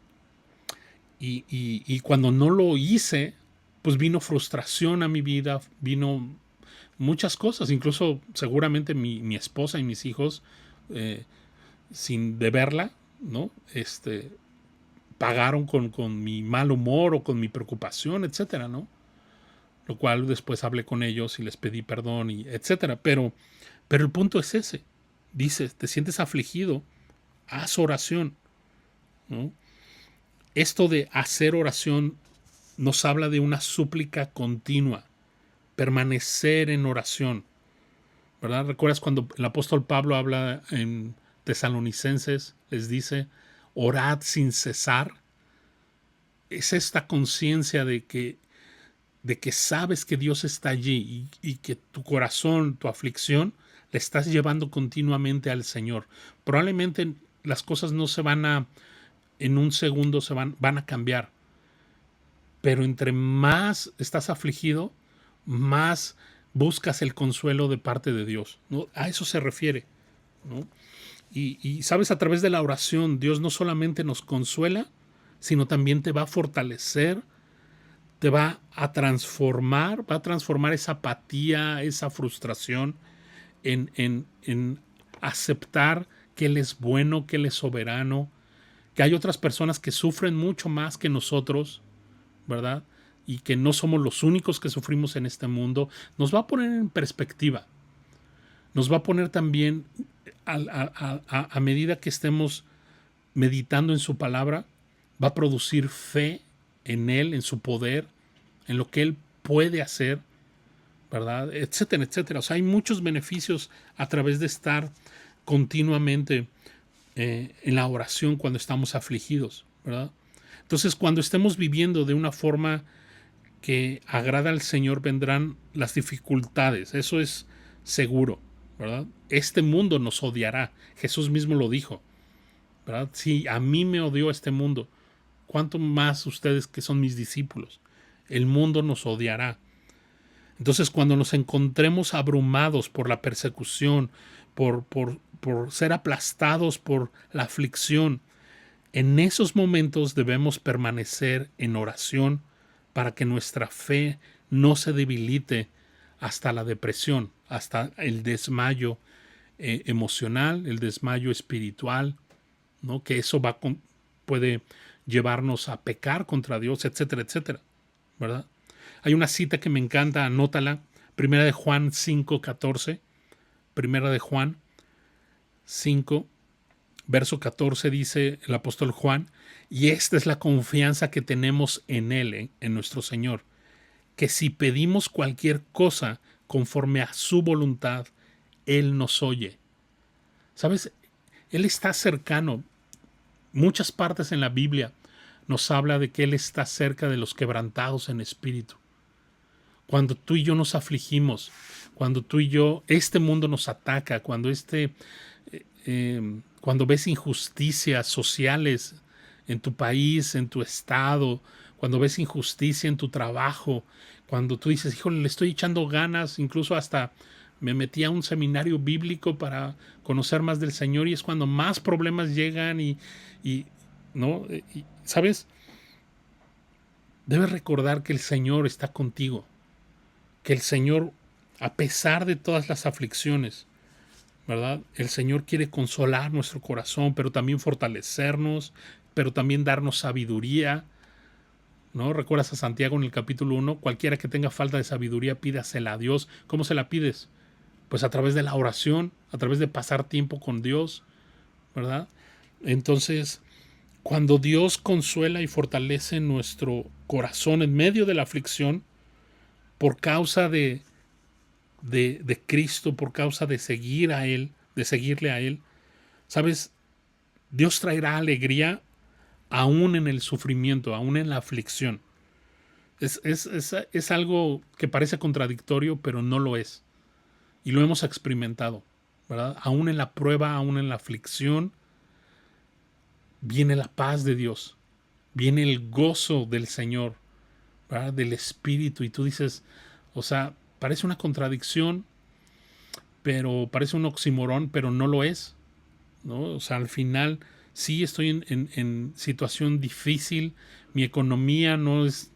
Y cuando no lo hice, pues vino frustración a mi vida, vino muchas cosas, incluso seguramente mi esposa y mis hijos, sin deberla, ¿no? Pagaron con mi mal humor o con mi preocupación, etcétera, ¿no? Lo cual después hablé con ellos y les pedí perdón, y etcétera. Pero el punto es ese. Dice, te sientes afligido, haz oración, ¿no? Esto de hacer oración nos habla de una súplica continua, permanecer en oración, ¿verdad? ¿Recuerdas cuando el apóstol Pablo habla en Tesalonicenses, les dice, orad sin cesar? Es esta conciencia de que sabes que Dios está allí y que tu corazón, tu aflicción, le estás llevando continuamente al Señor. Probablemente las cosas no se van a, en un segundo van a cambiar. Pero entre más estás afligido, más buscas el consuelo de parte de Dios, ¿no? A eso se refiere, ¿no? Y sabes, a través de la oración, Dios no solamente nos consuela, sino también te va a fortalecer, te va a transformar esa apatía, esa frustración en aceptar que Él es bueno, que Él es soberano, que hay otras personas que sufren mucho más que nosotros, ¿verdad? Y que no somos los únicos que sufrimos en este mundo, nos va a poner en perspectiva. Nos va a poner también, a medida que estemos meditando en su palabra, va a producir fe en Él, en su poder, en lo que Él puede hacer, ¿verdad? Etcétera, etcétera. O sea, hay muchos beneficios a través de estar continuamente en la oración cuando estamos afligidos, ¿verdad? Entonces, cuando estemos viviendo de una forma que agrada al Señor, vendrán las dificultades. Eso es seguro, ¿verdad? Este mundo nos odiará. Jesús mismo lo dijo, ¿verdad? Si a mí me odió este mundo, ¿cuánto más ustedes que son mis discípulos? El mundo nos odiará. Entonces, cuando nos encontremos abrumados por la persecución, por ser aplastados por la aflicción, en esos momentos debemos permanecer en oración para que nuestra fe no se debilite hasta la depresión, hasta el desmayo emocional, el desmayo espiritual, ¿no? Que eso puede llevarnos a pecar contra Dios, etcétera, etcétera, ¿verdad? Hay una cita que me encanta, anótala, Primera de Juan 5:14, Primera de Juan 5, verso 14 dice el apóstol Juan, y esta es la confianza que tenemos en Él, en nuestro Señor, que si pedimos cualquier cosa conforme a su voluntad, Él nos oye. ¿Sabes? Él está cercano. Muchas partes en la Biblia nos habla de que Él está cerca de los quebrantados en espíritu. Cuando tú y yo nos afligimos, cuando tú y yo, este mundo nos ataca, cuando cuando ves injusticias sociales en tu país, en tu estado, cuando ves injusticia en tu trabajo, cuando tú dices, híjole, le estoy echando ganas, incluso hasta me metí a un seminario bíblico para conocer más del Señor, y es cuando más problemas llegan ¿no? ¿Sabes? Debes recordar que el Señor está contigo, que el Señor, a pesar de todas las aflicciones, ¿verdad? El Señor quiere consolar nuestro corazón, pero también fortalecernos, pero también darnos sabiduría, ¿no? ¿Recuerdas a Santiago en el capítulo 1? Cualquiera que tenga falta de sabiduría, pídasela a Dios. ¿Cómo se la pides? Pues a través de la oración, a través de pasar tiempo con Dios, ¿verdad? Entonces, cuando Dios consuela y fortalece nuestro corazón en medio de la aflicción, por causa de Cristo, por causa de seguir a Él, de seguirle a Él, ¿sabes? Dios traerá alegría aún en el sufrimiento, aún en la aflicción. Es algo que parece contradictorio, pero no lo es. Y lo hemos experimentado, ¿verdad? Aún en la prueba, aún en la aflicción, viene la paz de Dios, viene el gozo del Señor, ¿verdad? Del Espíritu. Y tú dices, o sea, parece una contradicción, pero parece un oxímoron, pero no lo es, ¿no? O sea, al final sí estoy en situación difícil, mi economía no es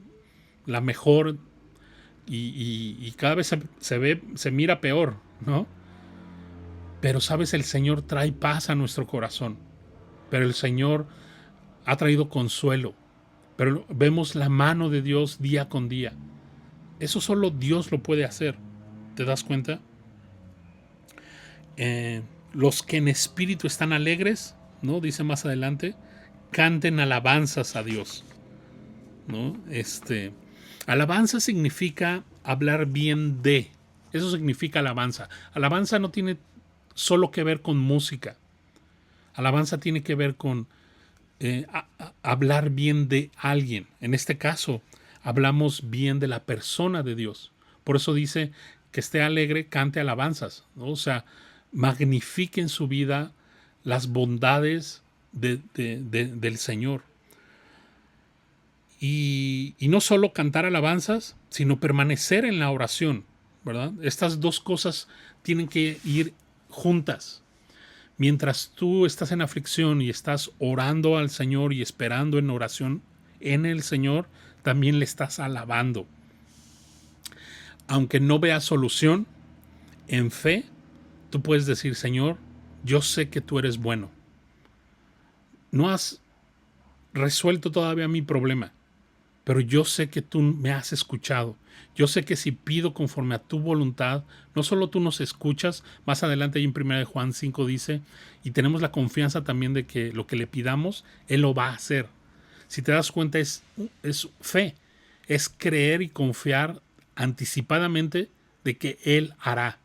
la mejor y cada vez se mira peor, ¿no? Pero sabes, el Señor trae paz a nuestro corazón, pero el Señor ha traído consuelo, pero vemos la mano de Dios día con día. Eso solo Dios lo puede hacer, ¿te das cuenta? Los que en espíritu están alegres, ¿no? Dice más adelante, canten alabanzas a Dios, ¿no? Alabanza significa hablar bien de. Eso significa alabanza. Alabanza no tiene solo que ver con música. Alabanza tiene que ver con hablar bien de alguien. En este caso, hablamos bien de la persona de Dios. Por eso dice que esté alegre, cante alabanzas, ¿no? O sea, magnifique en su vida las bondades del Señor. Y no solo cantar alabanzas, sino permanecer en la oración, ¿verdad? Estas dos cosas tienen que ir juntas. Mientras tú estás en aflicción y estás orando al Señor y esperando en oración en el Señor, también le estás alabando. Aunque no veas solución, en fe, tú puedes decir, Señor, yo sé que tú eres bueno. No has resuelto todavía mi problema, pero yo sé que tú me has escuchado. Yo sé que si pido conforme a tu voluntad, no solo tú nos escuchas, más adelante ahí en 1 de Juan 5 dice, y tenemos la confianza también de que lo que le pidamos, Él lo va a hacer. Si te das cuenta, es fe, es creer y confiar anticipadamente de que Él hará.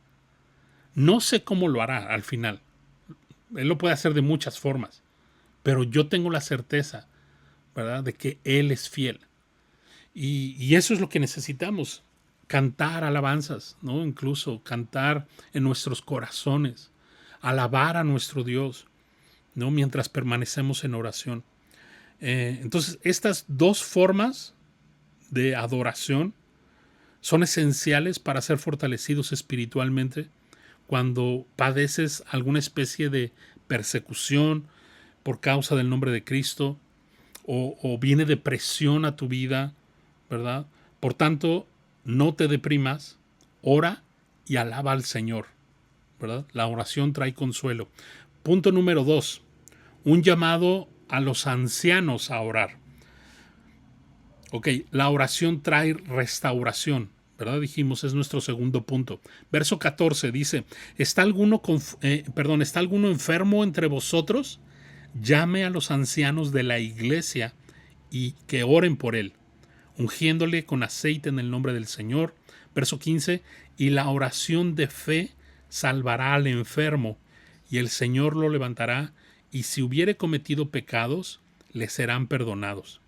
No sé cómo lo hará al final. Él lo puede hacer de muchas formas, pero yo tengo la certeza, ¿verdad?, de que Él es fiel. Y eso es lo que necesitamos, cantar alabanzas, ¿no? Incluso cantar en nuestros corazones, alabar a nuestro Dios, ¿no? Mientras permanecemos en oración. Entonces, estas dos formas de adoración son esenciales para ser fortalecidos espiritualmente cuando padeces alguna especie de persecución por causa del nombre de Cristo o viene depresión a tu vida, ¿verdad? Por tanto, no te deprimas, ora y alaba al Señor, ¿verdad? La oración trae consuelo. Punto número 2, un llamado a los ancianos a orar. Ok, la oración trae restauración, ¿verdad? Dijimos, es nuestro segundo punto. Verso 14 dice, ¿está alguno enfermo entre vosotros? Llame a los ancianos de la iglesia y que oren por él, ungiéndole con aceite en el nombre del Señor. Verso 15, y la oración de fe salvará al enfermo, y el Señor lo levantará, y si hubiere cometido pecados, le serán perdonados.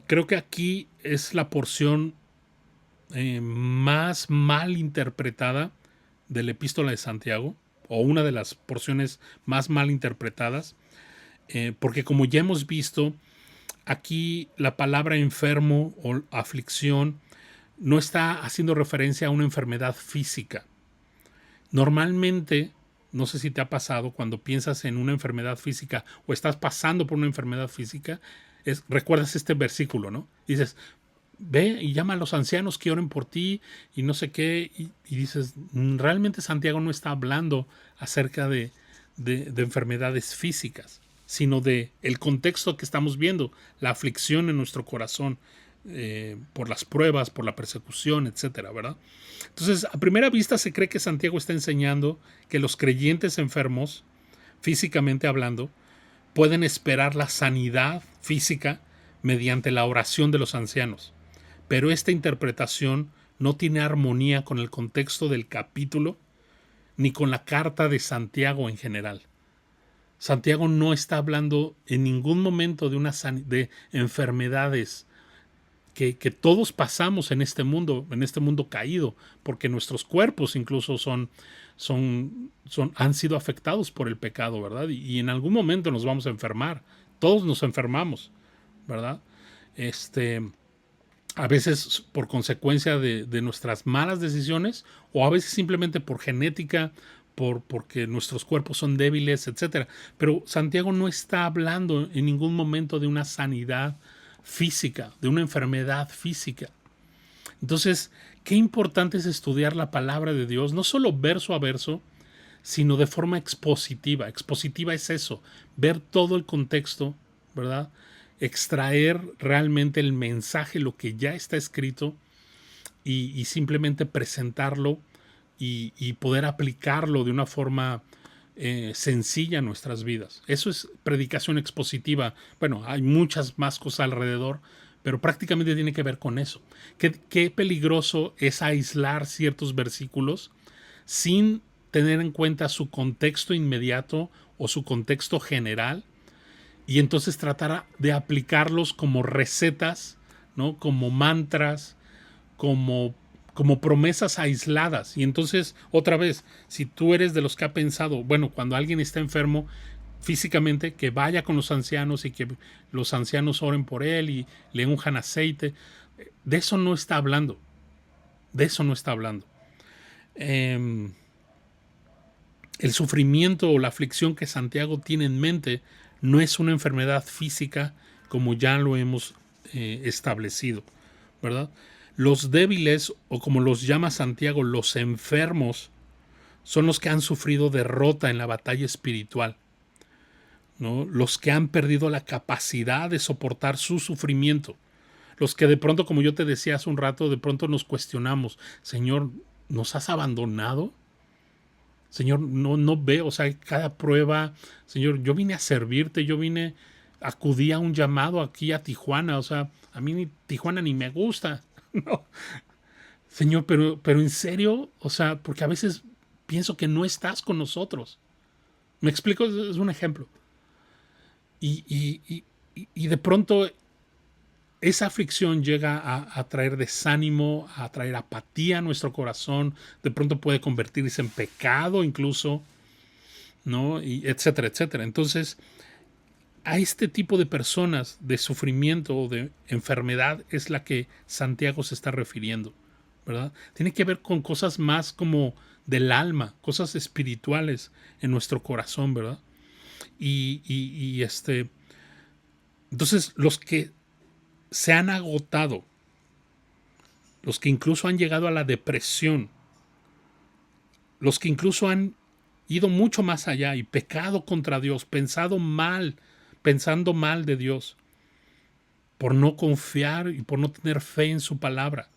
Creo que aquí es la porción más mal interpretada de la epístola de Santiago, o una de las porciones más mal interpretadas, porque como ya hemos visto, aquí la palabra enfermo o aflicción no está haciendo referencia a una enfermedad física. Normalmente, no sé si te ha pasado, cuando piensas en una enfermedad física o estás pasando por una enfermedad física, recuerdas este versículo, ¿no? Dices, ve y llama a los ancianos que oren por ti y no sé qué, y dices, realmente Santiago no está hablando acerca de enfermedades físicas, sino de el contexto que estamos viendo, la aflicción en nuestro corazón, por las pruebas, por la persecución, etcétera, ¿verdad? Entonces, a primera vista se cree que Santiago está enseñando que los creyentes enfermos, físicamente hablando, pueden esperar la sanidad física mediante la oración de los ancianos. Pero esta interpretación no tiene armonía con el contexto del capítulo ni con la carta de Santiago en general. Santiago no está hablando en ningún momento de enfermedades que todos pasamos en este mundo caído, porque nuestros cuerpos incluso han sido afectados por el pecado, ¿verdad? Y en algún momento nos vamos a enfermar. Todos nos enfermamos, ¿verdad? A veces por consecuencia de nuestras malas decisiones, o a veces simplemente por genética, porque nuestros cuerpos son débiles, etc. Pero Santiago no está hablando en ningún momento de una sanidad física, de una enfermedad física. Entonces, qué importante es estudiar la palabra de Dios, no solo verso a verso, sino de forma expositiva. Expositiva es eso, ver todo el contexto, ¿verdad? Extraer realmente el mensaje, lo que ya está escrito, y simplemente presentarlo y poder aplicarlo de una forma sencilla a nuestras vidas. Eso es predicación expositiva. Bueno, hay muchas más cosas alrededor, pero prácticamente tiene que ver con eso. Qué peligroso es aislar ciertos versículos sin tener en cuenta su contexto inmediato o su contexto general, y entonces tratar de aplicarlos como recetas, ¿no? Como mantras, como promesas aisladas. Y entonces, otra vez, si tú eres de los que ha pensado, bueno, cuando alguien está enfermo físicamente, que vaya con los ancianos y que los ancianos oren por él y le unjan aceite, de eso no está hablando. De eso no está hablando. El sufrimiento o la aflicción que Santiago tiene en mente no es una enfermedad física como ya lo hemos establecido, ¿verdad? Los débiles, o como los llama Santiago, los enfermos, son los que han sufrido derrota en la batalla espiritual. ¿no? Los que han perdido la capacidad de soportar su sufrimiento. Los que de pronto, como yo te decía hace un rato, de pronto nos cuestionamos, Señor, ¿nos has abandonado? Señor, no veo, o sea, cada prueba, Señor, yo vine a servirte, acudí a un llamado aquí a Tijuana, o sea, a mí Tijuana ni me gusta, no. Señor, pero en serio, o sea, porque a veces pienso que no estás con nosotros. ¿Me explico? Es un ejemplo. Y de pronto esa aflicción llega a traer desánimo, a traer apatía a nuestro corazón, de pronto puede convertirse en pecado incluso, ¿no? Y etcétera, etcétera. Entonces, a este tipo de personas de sufrimiento o de enfermedad es la que Santiago se está refiriendo, ¿verdad? Tiene que ver con cosas más como del alma, cosas espirituales en nuestro corazón, ¿verdad? Entonces los que se han agotado, los que incluso han llegado a la depresión, los que incluso han ido mucho más allá y pecado contra Dios, pensando mal de Dios, por no confiar y por no tener fe en su palabra.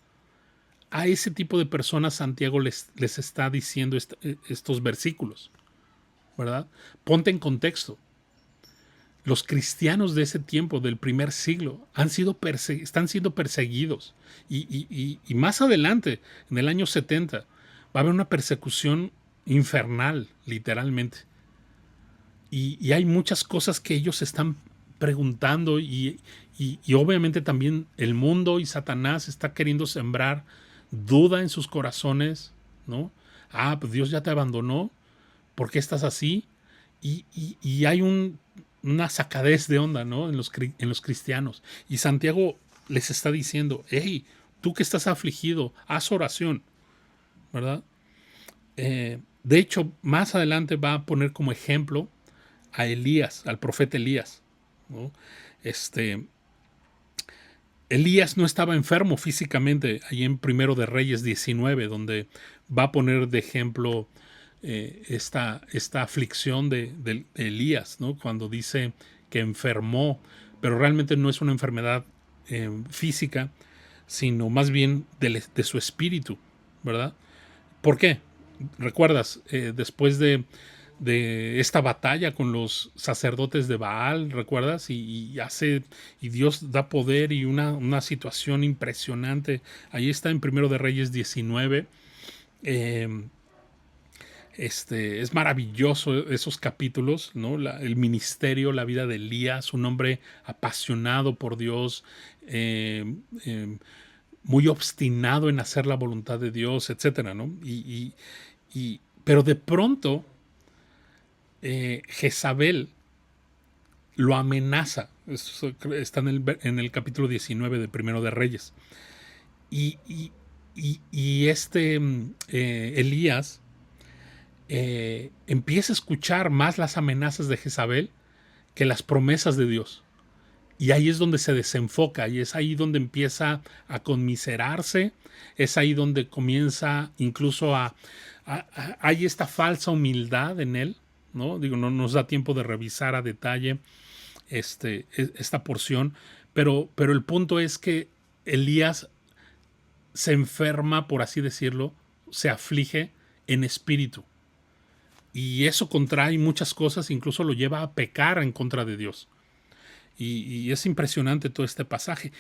A ese tipo de personas Santiago les está diciendo estos versículos, ¿verdad? Ponte en contexto. Los cristianos de ese tiempo, del primer siglo, están siendo perseguidos. Y más adelante, en el año 70, va a haber una persecución infernal, literalmente. Y hay muchas cosas que ellos están preguntando y obviamente también el mundo y Satanás está queriendo sembrar duda en sus corazones, ¿no? Ah, pues Dios ya te abandonó, ¿por qué estás así? Y hay una sacadez de onda, ¿no? En los cristianos. Y Santiago les está diciendo, hey, tú que estás afligido, haz oración, ¿verdad? De hecho, más adelante va a poner como ejemplo a Elías, al profeta Elías, ¿no? Elías no estaba enfermo físicamente, ahí en Primero de Reyes 19, donde va a poner de ejemplo esta aflicción de Elías, ¿no? Cuando dice que enfermó, pero realmente no es una enfermedad física, sino más bien de su espíritu, ¿verdad? ¿Por qué? ¿Recuerdas? Después de esta batalla con los sacerdotes de Baal, ¿recuerdas? Y Dios da poder y una situación impresionante. Ahí está en Primero de Reyes 19. Es maravilloso esos capítulos, ¿no? El ministerio, la vida de Elías, un hombre apasionado por Dios, eh, eh, muy obstinado en hacer la voluntad de Dios, etcétera, ¿no? Pero de pronto Jezabel lo amenaza. Eso está en el capítulo 19 de Primero de Reyes. Y Elías empieza a escuchar más las amenazas de Jezabel que las promesas de Dios. Y ahí es donde se desenfoca y es ahí donde empieza a conmiserarse, es ahí donde comienza incluso hay esta falsa humildad en él, ¿no? Digo, no nos da tiempo de revisar a detalle esta porción, pero el punto es que Elías se enferma, por así decirlo, se aflige en espíritu. Y eso contrae muchas cosas, incluso lo lleva a pecar en contra de Dios. Y es impresionante todo este pasaje.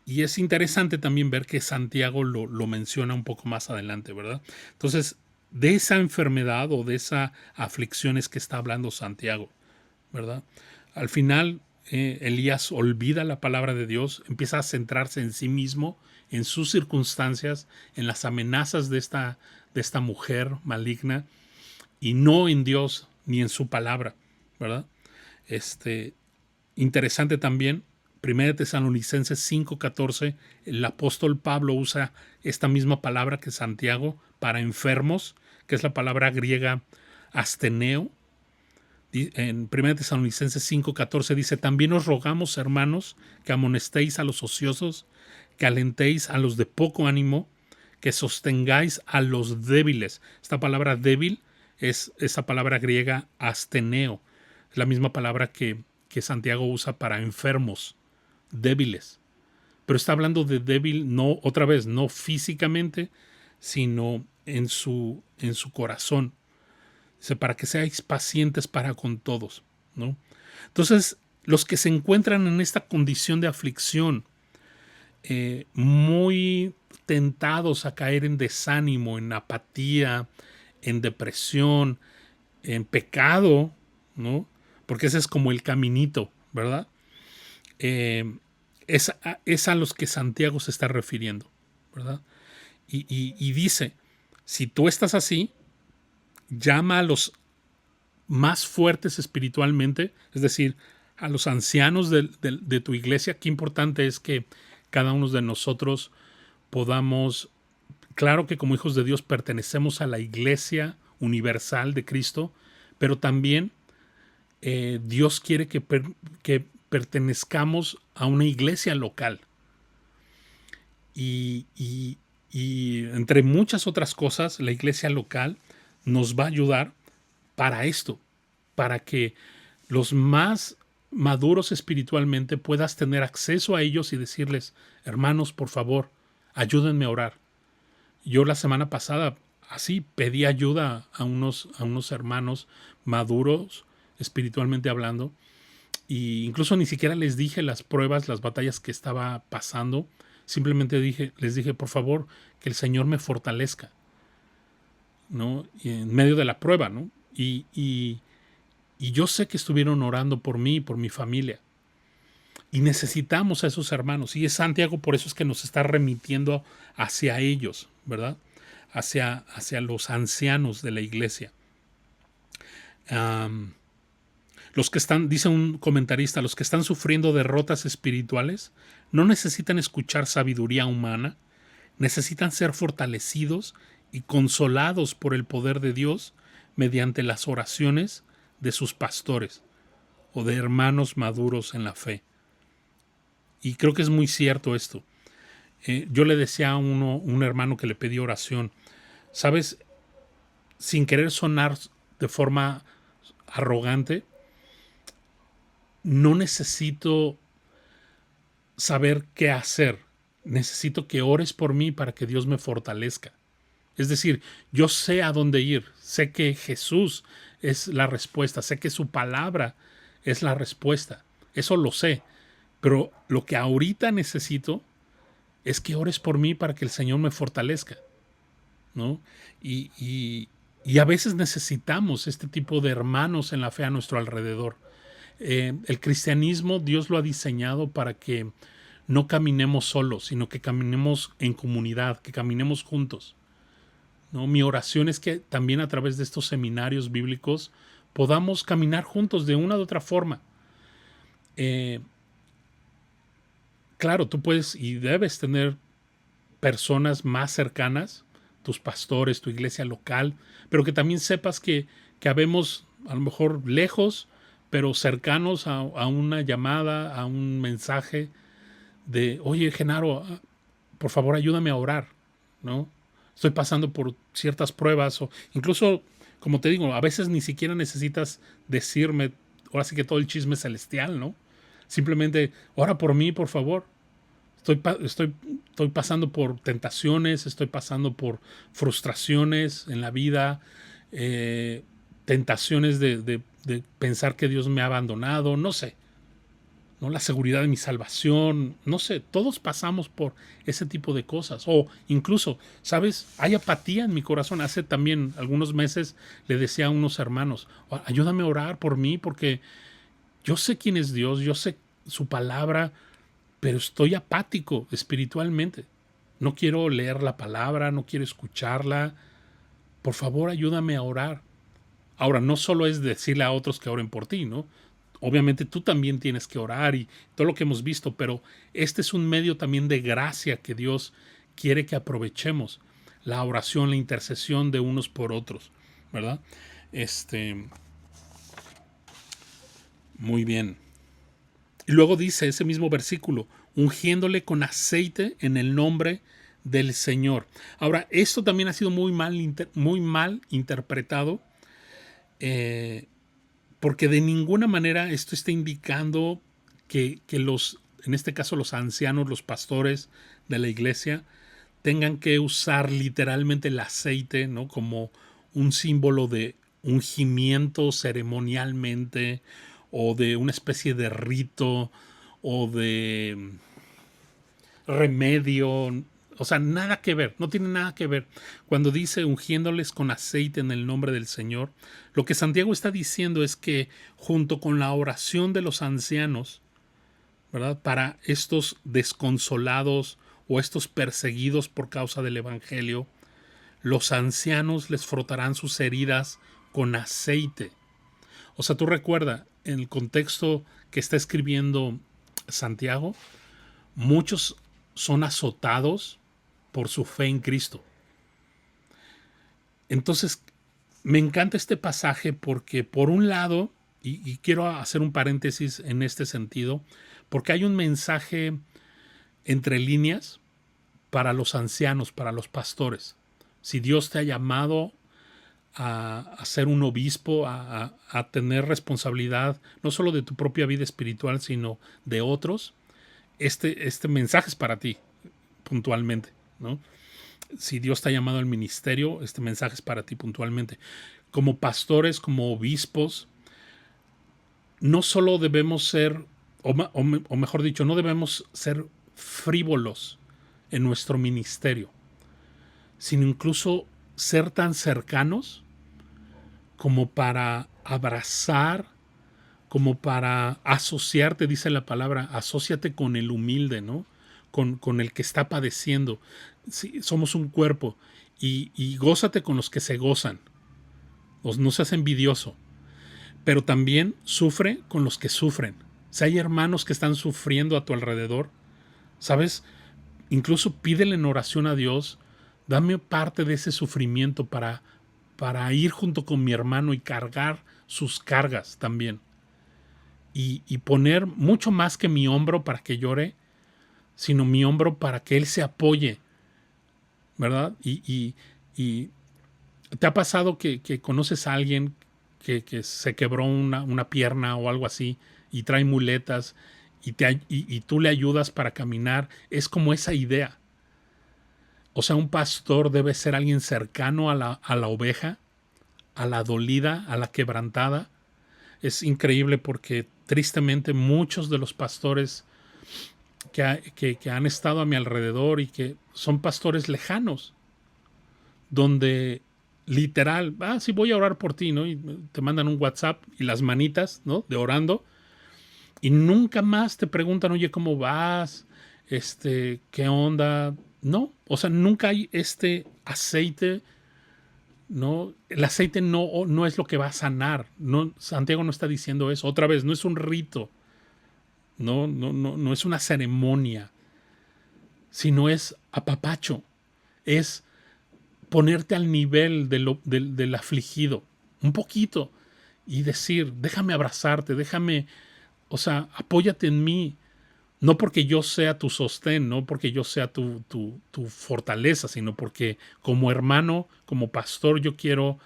Y es interesante también ver que Santiago lo menciona un poco más adelante, ¿verdad? Entonces, de esa enfermedad o de esa aflicción es que está hablando Santiago, ¿verdad? Al final, Elías olvida la palabra de Dios, empieza a centrarse en sí mismo, en sus circunstancias, en las amenazas de esta mujer maligna y no en Dios ni en su palabra, ¿verdad? Interesante también, 1 Tesalonicenses 5:14, el apóstol Pablo usa esta misma palabra que Santiago para enfermos, que es la palabra griega asteneo. En 1 Tesalonicenses 5:14 dice, también os rogamos, hermanos, que amonestéis a los ociosos, que alentéis a los de poco ánimo, que sostengáis a los débiles. Esta palabra débil es esa palabra griega asteneo, Es la misma palabra que Santiago usa para enfermos, débiles. Pero está hablando de débil, no, otra vez, no físicamente, sino en su corazón. Dice, para que seáis pacientes para con todos, ¿no? Entonces, los que se encuentran en esta condición de aflicción, muy tentados a caer en desánimo, en apatía, en depresión, en pecado, ¿no? Porque ese es como el caminito, ¿verdad? Es a los que Santiago se está refiriendo, ¿verdad? Y dice, si tú estás así, llama a los más fuertes espiritualmente, es decir, a los ancianos de tu iglesia. Qué importante es que cada uno de nosotros podamos, claro que como hijos de Dios pertenecemos a la iglesia universal de Cristo, pero también Dios quiere que pertenezcamos a una iglesia local. Y entre muchas otras cosas, la iglesia local nos va a ayudar para esto, para que los más maduros espiritualmente puedas tener acceso a ellos y decirles, hermanos, por favor, ayúdenme a orar. Yo la semana pasada así pedí ayuda a unos hermanos maduros espiritualmente hablando, y incluso ni siquiera les dije las pruebas, las batallas que estaba pasando. Simplemente les dije, por favor, que el Señor me fortalezca, ¿no? Y en medio de la prueba, ¿no? Y yo sé que estuvieron orando por mí y por mi familia. Y necesitamos a esos hermanos. Y es Santiago, por eso es que nos está remitiendo hacia ellos, ¿verdad? Hacia los ancianos de la iglesia. Los que están, dice un comentarista, los que están sufriendo derrotas espirituales no necesitan escuchar sabiduría humana, necesitan ser fortalecidos y consolados por el poder de Dios mediante las oraciones de sus pastores o de hermanos maduros en la fe. Y creo que es muy cierto esto. Yo le decía a un hermano que le pedí oración, ¿sabes? Sin querer sonar de forma arrogante, no necesito saber qué hacer. Necesito que ores por mí para que Dios me fortalezca. Es decir, yo sé a dónde ir. Sé que Jesús es la respuesta. Sé que su palabra es la respuesta. Eso lo sé. Pero lo que ahorita necesito es que ores por mí para que el Señor me fortalezca, ¿no? Y a veces necesitamos este tipo de hermanos en la fe a nuestro alrededor. El cristianismo, Dios lo ha diseñado para que no caminemos solos, sino que caminemos en comunidad, que caminemos juntos, ¿no? Mi oración es que también a través de estos seminarios bíblicos podamos caminar juntos de una u otra forma. Claro, tú puedes y debes tener personas más cercanas, tus pastores, tu iglesia local, pero que también sepas que habemos a lo mejor lejos, pero cercanos a una llamada, a un mensaje de, oye, Genaro, por favor ayúdame a orar, ¿no? Estoy pasando por ciertas pruebas, o incluso, como te digo, a veces ni siquiera necesitas decirme, ahora sí que todo el chisme celestial, ¿no? Simplemente, ora por mí, por favor. Estoy pasando por tentaciones, estoy pasando por frustraciones en la vida, tentaciones de pensar que Dios me ha abandonado, no sé, ¿no? La seguridad de mi salvación, no sé, todos pasamos por ese tipo de cosas. O incluso, ¿sabes? Hay apatía en mi corazón. Hace también algunos meses le decía a unos hermanos, ayúdame a orar por mí porque yo sé quién es Dios, yo sé su palabra, pero estoy apático espiritualmente. No quiero leer la palabra, no quiero escucharla. Por favor, ayúdame a orar. Ahora, no solo es decirle a otros que oren por ti, ¿no? Obviamente tú también tienes que orar y todo lo que hemos visto, pero este es un medio también de gracia que Dios quiere que aprovechemos. La oración, la intercesión de unos por otros, ¿verdad? Muy bien. Y luego dice ese mismo versículo, ungiéndole con aceite en el nombre del Señor. Ahora, esto también ha sido muy mal interpretado, porque de ninguna manera esto está indicando que los, en este caso los ancianos, los pastores de la iglesia, tengan que usar literalmente el aceite, ¿no? Como un símbolo de ungimiento ceremonialmente, o de una especie de rito, o de remedio. O sea, nada que ver, no tiene nada que ver. Cuando dice ungiéndoles con aceite en el nombre del Señor, lo que Santiago está diciendo es que junto con la oración de los ancianos, ¿verdad? Para estos desconsolados o estos perseguidos por causa del Evangelio, los ancianos les frotarán sus heridas con aceite. O sea, tú recuerda, en el contexto que está escribiendo Santiago, muchos son azotados por su fe en Cristo. Entonces, me encanta este pasaje porque por un lado, y quiero hacer un paréntesis en este sentido, porque hay un mensaje entre líneas para los ancianos, para los pastores. Si Dios te ha llamado a ser un obispo, a tener responsabilidad no solo de tu propia vida espiritual, sino de otros, este mensaje es para ti, puntualmente, ¿no? Si Dios te ha llamado al ministerio, este mensaje es para ti puntualmente. Como pastores, como obispos, no solo debemos ser, o mejor dicho, no debemos ser frívolos en nuestro ministerio, sino incluso ser tan cercanos como para abrazar, como para asociarte, dice la palabra, asóciate con el humilde, ¿no? Con el que está padeciendo. Sí, somos un cuerpo y gózate con los que se gozan. No seas envidioso, pero también sufre con los que sufren. Si hay hermanos que están sufriendo a tu alrededor, ¿sabes? Incluso pídele en oración a Dios, dame parte de ese sufrimiento para ir junto con mi hermano y cargar sus cargas también. Y poner mucho más que mi hombro para que llore, sino mi hombro para que él se apoye, ¿verdad? Y ¿te ha pasado que conoces a alguien que se quebró una pierna o algo así y trae muletas y tú le ayudas para caminar? Es como esa idea. O sea, un pastor debe ser alguien cercano a la oveja, a la dolida, a la quebrantada. Es increíble porque tristemente muchos de los pastores que han estado a mi alrededor y que son pastores lejanos, donde literal, sí voy a orar por ti, ¿no? Y te mandan un WhatsApp y las manitas, ¿no? De orando, y nunca más te preguntan, oye, ¿cómo vas? ¿Qué onda? No, o sea, nunca hay este aceite, ¿no? El aceite no es lo que va a sanar. No, Santiago no está diciendo eso. Otra vez, no es un rito, no es una ceremonia, sino es apapacho, es ponerte al nivel del afligido, un poquito, y decir, déjame abrazarte, o sea, apóyate en mí, no porque yo sea tu sostén, no porque yo sea tu fortaleza, sino porque como hermano, como pastor, yo quiero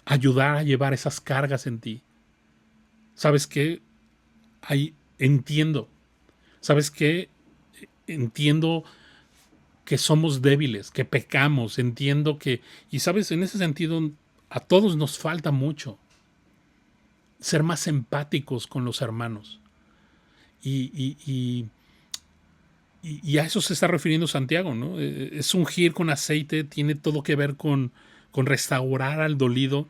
ayudar a llevar esas cargas en ti. ¿Sabes qué? Ahí entiendo. ¿Sabes qué? Entiendo que somos débiles, que pecamos, entiendo que, y sabes, en ese sentido, a todos nos falta mucho ser más empáticos con los hermanos. Y a eso se está refiriendo Santiago, ¿no? Es ungir con aceite, tiene todo que ver con restaurar al dolido,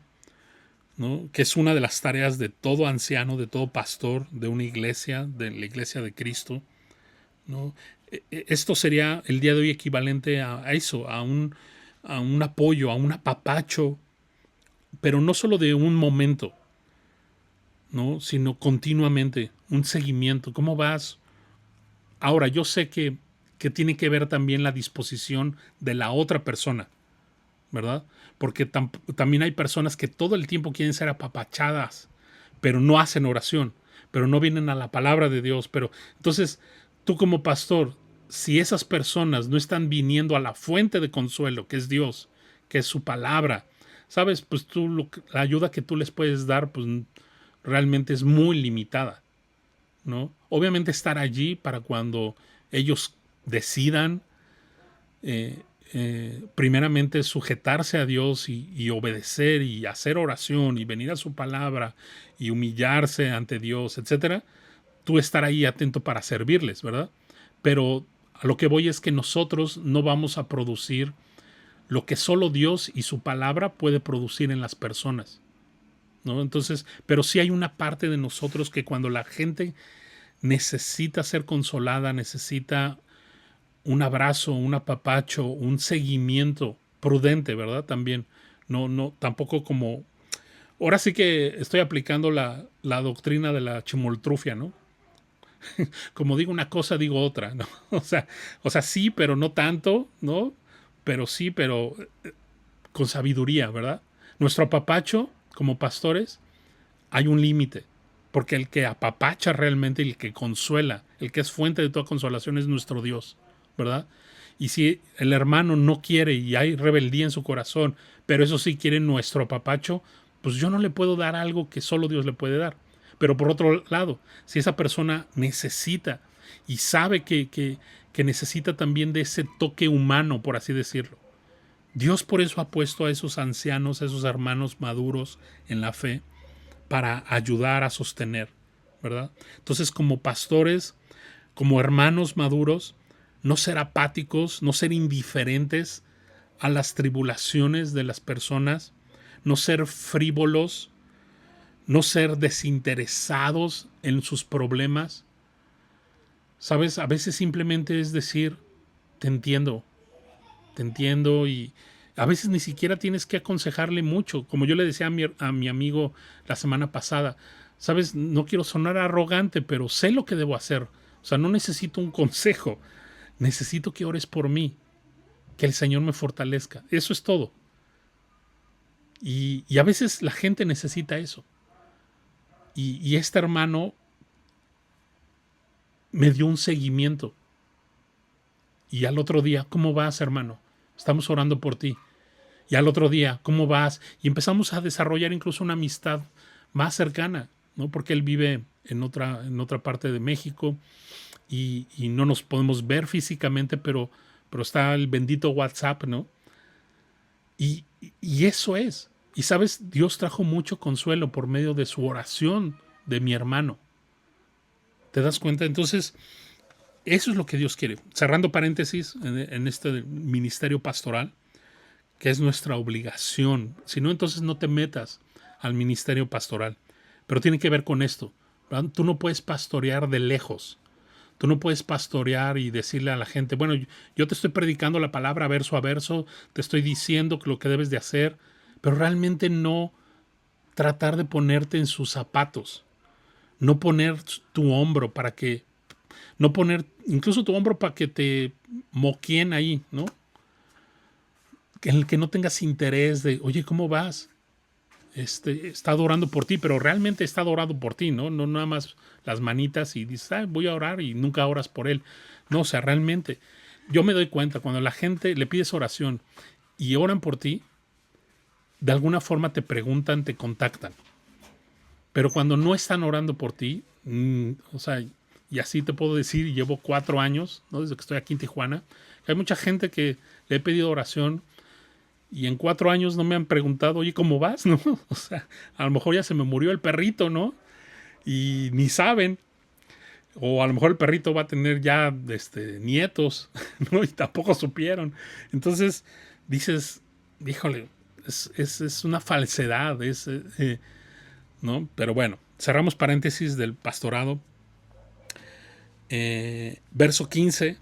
¿no? Que es una de las tareas de todo anciano, de todo pastor, de una iglesia, de la iglesia de Cristo, ¿no? Esto sería el día de hoy equivalente a eso, a un apoyo, a un apapacho, pero no solo de un momento, ¿no? Sino continuamente, un seguimiento. ¿Cómo vas? Ahora, yo sé que tiene que ver también la disposición de la otra persona, ¿verdad? Porque también hay personas que todo el tiempo quieren ser apapachadas, pero no hacen oración, pero no vienen a la palabra de Dios. Pero entonces, tú como pastor, si esas personas no están viniendo a la fuente de consuelo, que es Dios, que es su palabra, ¿sabes? Pues la ayuda que tú les puedes dar, pues realmente es muy limitada, ¿no? Obviamente estar allí para cuando ellos decidan primeramente sujetarse a Dios y obedecer y hacer oración y venir a su palabra y humillarse ante Dios, etcétera, tú estar ahí atento para servirles, ¿verdad? Pero a lo que voy es que nosotros no vamos a producir lo que solo Dios y su palabra puede producir en las personas, ¿no? Entonces, pero sí hay una parte de nosotros que cuando la gente necesita ser consolada, necesita un abrazo, un apapacho, un seguimiento prudente, ¿verdad? También, no, tampoco como... Ahora sí que estoy aplicando la doctrina de la chimoltrufia, ¿no? Como digo una cosa, digo otra, ¿no? O sea, sí, pero no tanto, ¿no? Pero sí, pero con sabiduría, ¿verdad? Nuestro apapacho, como pastores, hay un límite, porque el que apapacha realmente, el que consuela, el que es fuente de toda consolación es nuestro Dios, ¿verdad? Y si el hermano no quiere y hay rebeldía en su corazón, pero eso sí quiere nuestro apapacho, pues yo no le puedo dar algo que solo Dios le puede dar. Pero por otro lado, si esa persona necesita y sabe que necesita también de ese toque humano, por así decirlo, Dios por eso ha puesto a esos ancianos, a esos hermanos maduros en la fe, para ayudar a sostener, ¿verdad? Entonces, como pastores, como hermanos maduros, no ser apáticos, no ser indiferentes a las tribulaciones de las personas, no ser frívolos, no ser desinteresados en sus problemas. ¿Sabes? A veces simplemente es decir, te entiendo y a veces ni siquiera tienes que aconsejarle mucho. Como yo le decía a mi amigo la semana pasada, ¿sabes? No quiero sonar arrogante, pero sé lo que debo hacer. O sea, no necesito un consejo, necesito que ores por mí, que el Señor me fortalezca. Eso es todo. Y a veces la gente necesita eso. Y este hermano me dio un seguimiento. Y al otro día, ¿cómo vas, hermano? Estamos orando por ti. Y al otro día, ¿cómo vas? Y empezamos a desarrollar incluso una amistad más cercana, ¿no? Porque él vive en otra parte de México y no nos podemos ver físicamente, pero está el bendito WhatsApp, ¿no? Y eso es. Y sabes, Dios trajo mucho consuelo por medio de su oración de mi hermano. ¿Te das cuenta? Entonces, eso es lo que Dios quiere. Cerrando paréntesis en este ministerio pastoral, que es nuestra obligación. Si no, entonces no te metas al ministerio pastoral. Pero tiene que ver con esto, ¿verdad? Tú no puedes pastorear de lejos. Tú no puedes pastorear y decirle a la gente, bueno, yo te estoy predicando la palabra verso a verso, te estoy diciendo lo que debes de hacer, pero realmente no tratar de ponerte en sus zapatos. No poner tu hombro para que, no poner incluso tu hombro para que te moquien ahí, ¿no? En el que no tengas interés de, oye, ¿cómo vas? Está orando por ti, pero realmente está orando por ti, ¿no? No nada más las manitas y dices, voy a orar y nunca oras por él. No, o sea, realmente yo me doy cuenta cuando la gente le pides oración y oran por ti, de alguna forma te preguntan, te contactan. Pero cuando no están orando por ti, o sea, y así te puedo decir, llevo 4 años, ¿no? Desde que estoy aquí en Tijuana, hay mucha gente que le he pedido oración y en 4 años no me han preguntado, oye, ¿cómo vas? ¿No? O sea, a lo mejor ya se me murió el perrito, ¿no? Y ni saben. O a lo mejor el perrito va a tener ya nietos, ¿no? Y tampoco supieron. Entonces dices, híjole, es una falsedad, ¿no? Pero bueno, cerramos paréntesis del pastorado. Verso 15.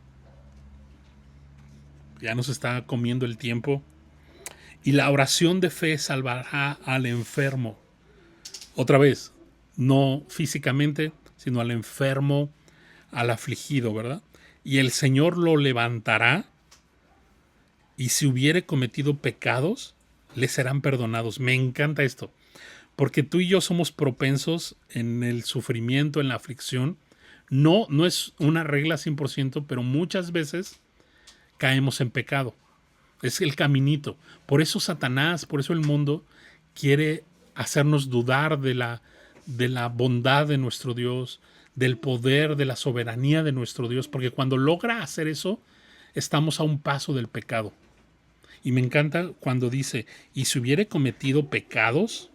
Ya nos está comiendo el tiempo. Y la oración de fe salvará al enfermo. Otra vez, no físicamente, sino al enfermo, al afligido, ¿verdad? Y el Señor lo levantará, y si hubiere cometido pecados, le serán perdonados. Me encanta esto, porque tú y yo somos propensos en el sufrimiento, en la aflicción. No es una regla 100%, pero muchas veces caemos en pecado. Es el caminito. Por eso Satanás, por eso el mundo quiere hacernos dudar de de la bondad de nuestro Dios, del poder, de la soberanía de nuestro Dios, porque cuando logra hacer eso, estamos a un paso del pecado. Y me encanta cuando dice, y si hubiere cometido pecados,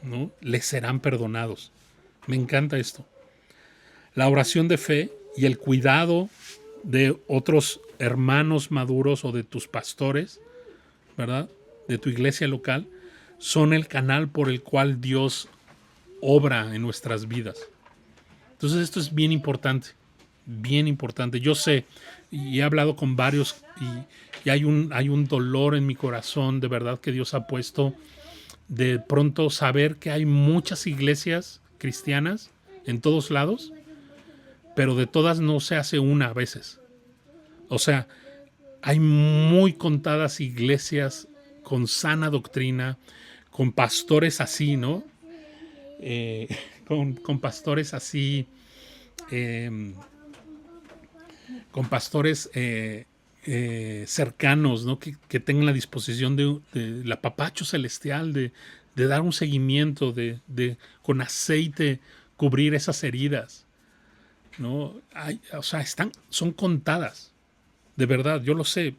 ¿no?, les serán perdonados. Me encanta esto. La oración de fe y el cuidado de otros hermanos maduros o de tus pastores, ¿verdad?, de tu iglesia local, son el canal por el cual Dios obra en nuestras vidas. Entonces esto es bien importante, bien importante. Yo sé, y he hablado con varios, y hay un dolor en mi corazón, de verdad, que Dios ha puesto, de pronto saber que hay muchas iglesias cristianas en todos lados, pero de todas no se hace una a veces. O sea, hay muy contadas iglesias con sana doctrina, con pastores así, ¿no? Con pastores así, con pastores cercanos, ¿no? Que tengan la disposición del apapacho celestial, de dar un seguimiento, de con aceite cubrir esas heridas, ¿no? O sea, son contadas, de verdad, yo lo sé.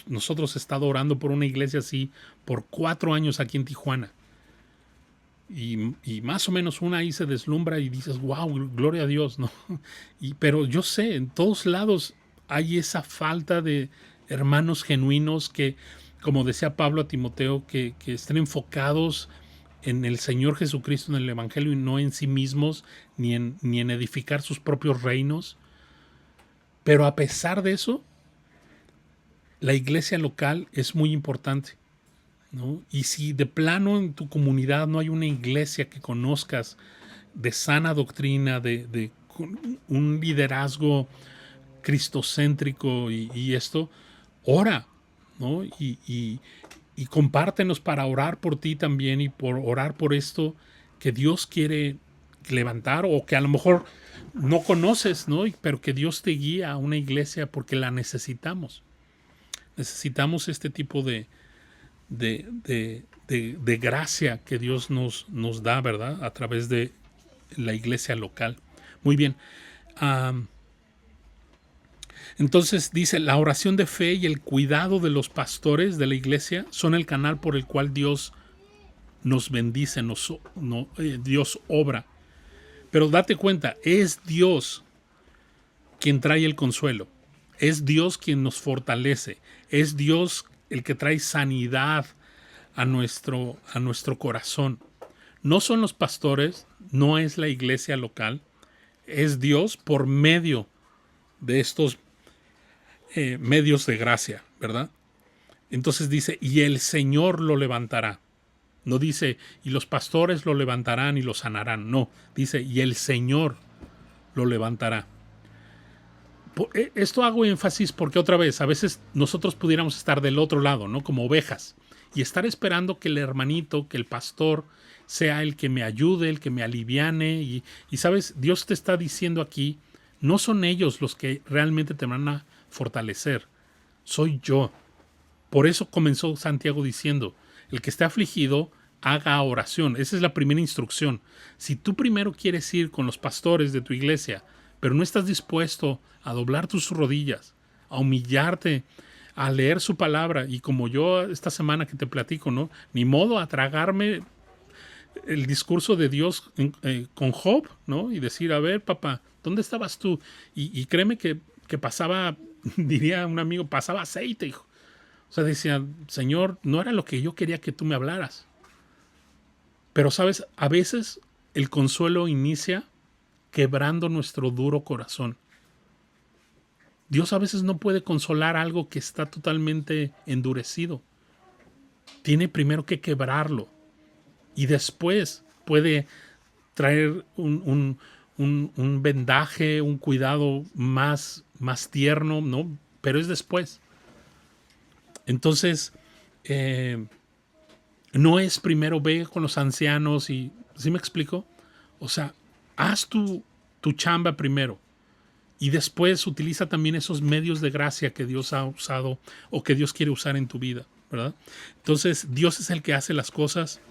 Nosotros estado orando por una iglesia así por 4 años aquí en Tijuana. Y más o menos una ahí se deslumbra y dices, wow, gloria a Dios, ¿no? Pero yo sé, en todos lados hay esa falta de hermanos genuinos que, como decía Pablo a Timoteo, que estén enfocados en el Señor Jesucristo, en el Evangelio, y no en sí mismos, ni en edificar sus propios reinos. Pero a pesar de eso, la iglesia local es muy importante, ¿no? Y si de plano en tu comunidad no hay una iglesia que conozcas de sana doctrina, de un liderazgo cristocéntrico y esto, ora, ¿no? Y compártenos para orar por ti también y por orar por esto que Dios quiere levantar, o que a lo mejor no conoces, ¿no? Pero que Dios te guía a una iglesia porque la necesitamos. Necesitamos este tipo de gracia que Dios nos da, ¿verdad?, a través de la iglesia local. Muy bien. Entonces dice, la oración de fe y el cuidado de los pastores de la iglesia son el canal por el cual Dios nos bendice, Dios obra. Pero date cuenta, es Dios quien trae el consuelo. Es Dios quien nos fortalece. Es Dios el que trae sanidad a nuestro corazón. No son los pastores, no es la iglesia local, es Dios por medio de estos medios de gracia, ¿verdad? Entonces dice, y el Señor lo levantará. No dice, y los pastores lo levantarán y lo sanarán. No, dice, y el Señor lo levantará. Esto hago énfasis porque otra vez, a veces nosotros pudiéramos estar del otro lado, ¿no? Como ovejas, y estar esperando que el hermanito, que el pastor, sea el que me ayude, el que me aliviane. Y sabes, Dios te está diciendo aquí, no son ellos los que realmente te van a fortalecer, soy yo. Por eso comenzó Santiago diciendo, el que esté afligido, haga oración. Esa es la primera instrucción. Si tú primero quieres ir con los pastores de tu iglesia, pero no estás dispuesto a doblar tus rodillas, a humillarte, a leer su palabra, y como yo esta semana que te platico, ¿no? Ni modo a tragarme el discurso de Dios con Job, ¿no? Y decir, a ver, papá, ¿dónde estabas tú? Y créeme que pasaba, diría un amigo, pasaba aceite, hijo. O sea, decía, Señor, no era lo que yo quería que tú me hablaras. Pero, ¿sabes? A veces el consuelo inicia quebrando nuestro duro corazón. Dios a veces no puede consolar algo que está totalmente endurecido. Tiene primero que quebrarlo. Y después puede traer un vendaje, un cuidado más tierno, ¿no? Pero es después. Entonces, no es primero ve con los ancianos y, ¿sí me explico? O sea, haz tu chamba primero y después utiliza también esos medios de gracia que Dios ha usado o que Dios quiere usar en tu vida, ¿verdad? Entonces, Dios es el que hace las cosas.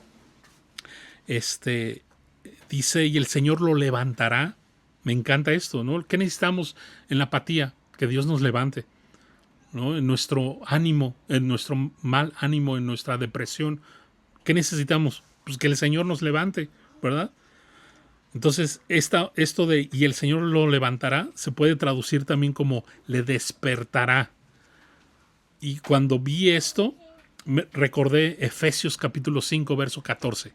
Dice, y el Señor lo levantará. Me encanta esto, ¿no? ¿Qué necesitamos en la apatía? Que Dios nos levante, ¿no? En nuestro ánimo, en nuestro mal ánimo, en nuestra depresión. ¿Qué necesitamos? Pues que el Señor nos levante, ¿verdad? Entonces, esto de y el Señor lo levantará se puede traducir también como le despertará. Y cuando vi esto, recordé Efesios capítulo 5, verso 14,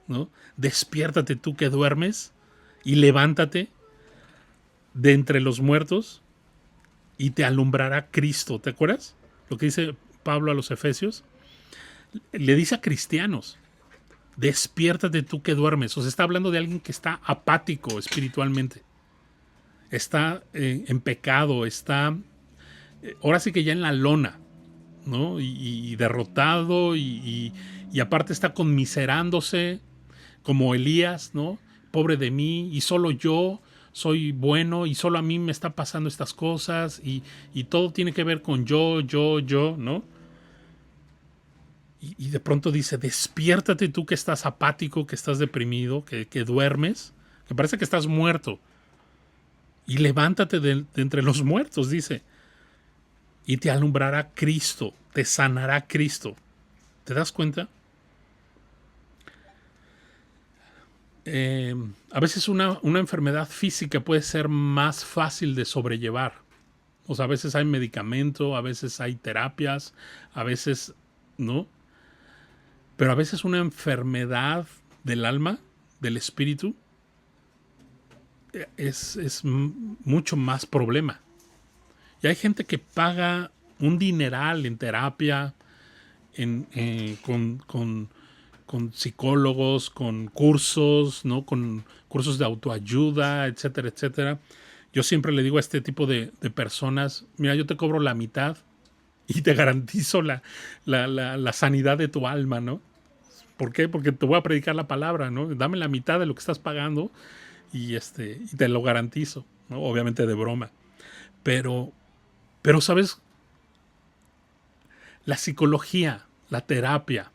¿no? Despiértate tú que duermes y levántate de entre los muertos y te alumbrará Cristo. ¿Te acuerdas lo que dice Pablo a los Efesios? Le dice a cristianos, despiértate tú que duermes. O sea, está hablando de alguien que está apático espiritualmente. Está en pecado, está ahora sí que ya en la lona, ¿no? Y derrotado y aparte está conmiserándose como Elías, ¿no? Pobre de mí y solo yo soy bueno y solo a mí me está pasando estas cosas y todo tiene que ver con yo, ¿no? Y de pronto dice, despiértate tú que estás apático, que estás deprimido, que duermes, que parece que estás muerto. Y levántate de entre los muertos, dice. Y te alumbrará Cristo, te sanará Cristo. ¿Te das cuenta? A veces una enfermedad física puede ser más fácil de sobrellevar. O sea, a veces hay medicamento, a veces hay terapias, a veces no. Pero a veces una enfermedad del alma, del espíritu, es mucho más problema. Y hay gente que paga un dineral en terapia, con psicólogos, con cursos, ¿no? Con cursos de autoayuda, etcétera, etcétera. Yo siempre le digo a este tipo de personas, mira, yo te cobro la mitad y te garantizo la sanidad de tu alma, ¿no? ¿Por qué? Porque te voy a predicar la palabra, ¿no? Dame la mitad de lo que estás pagando y te lo garantizo, ¿no? Obviamente de broma. Pero, ¿sabes? La psicología, la terapia,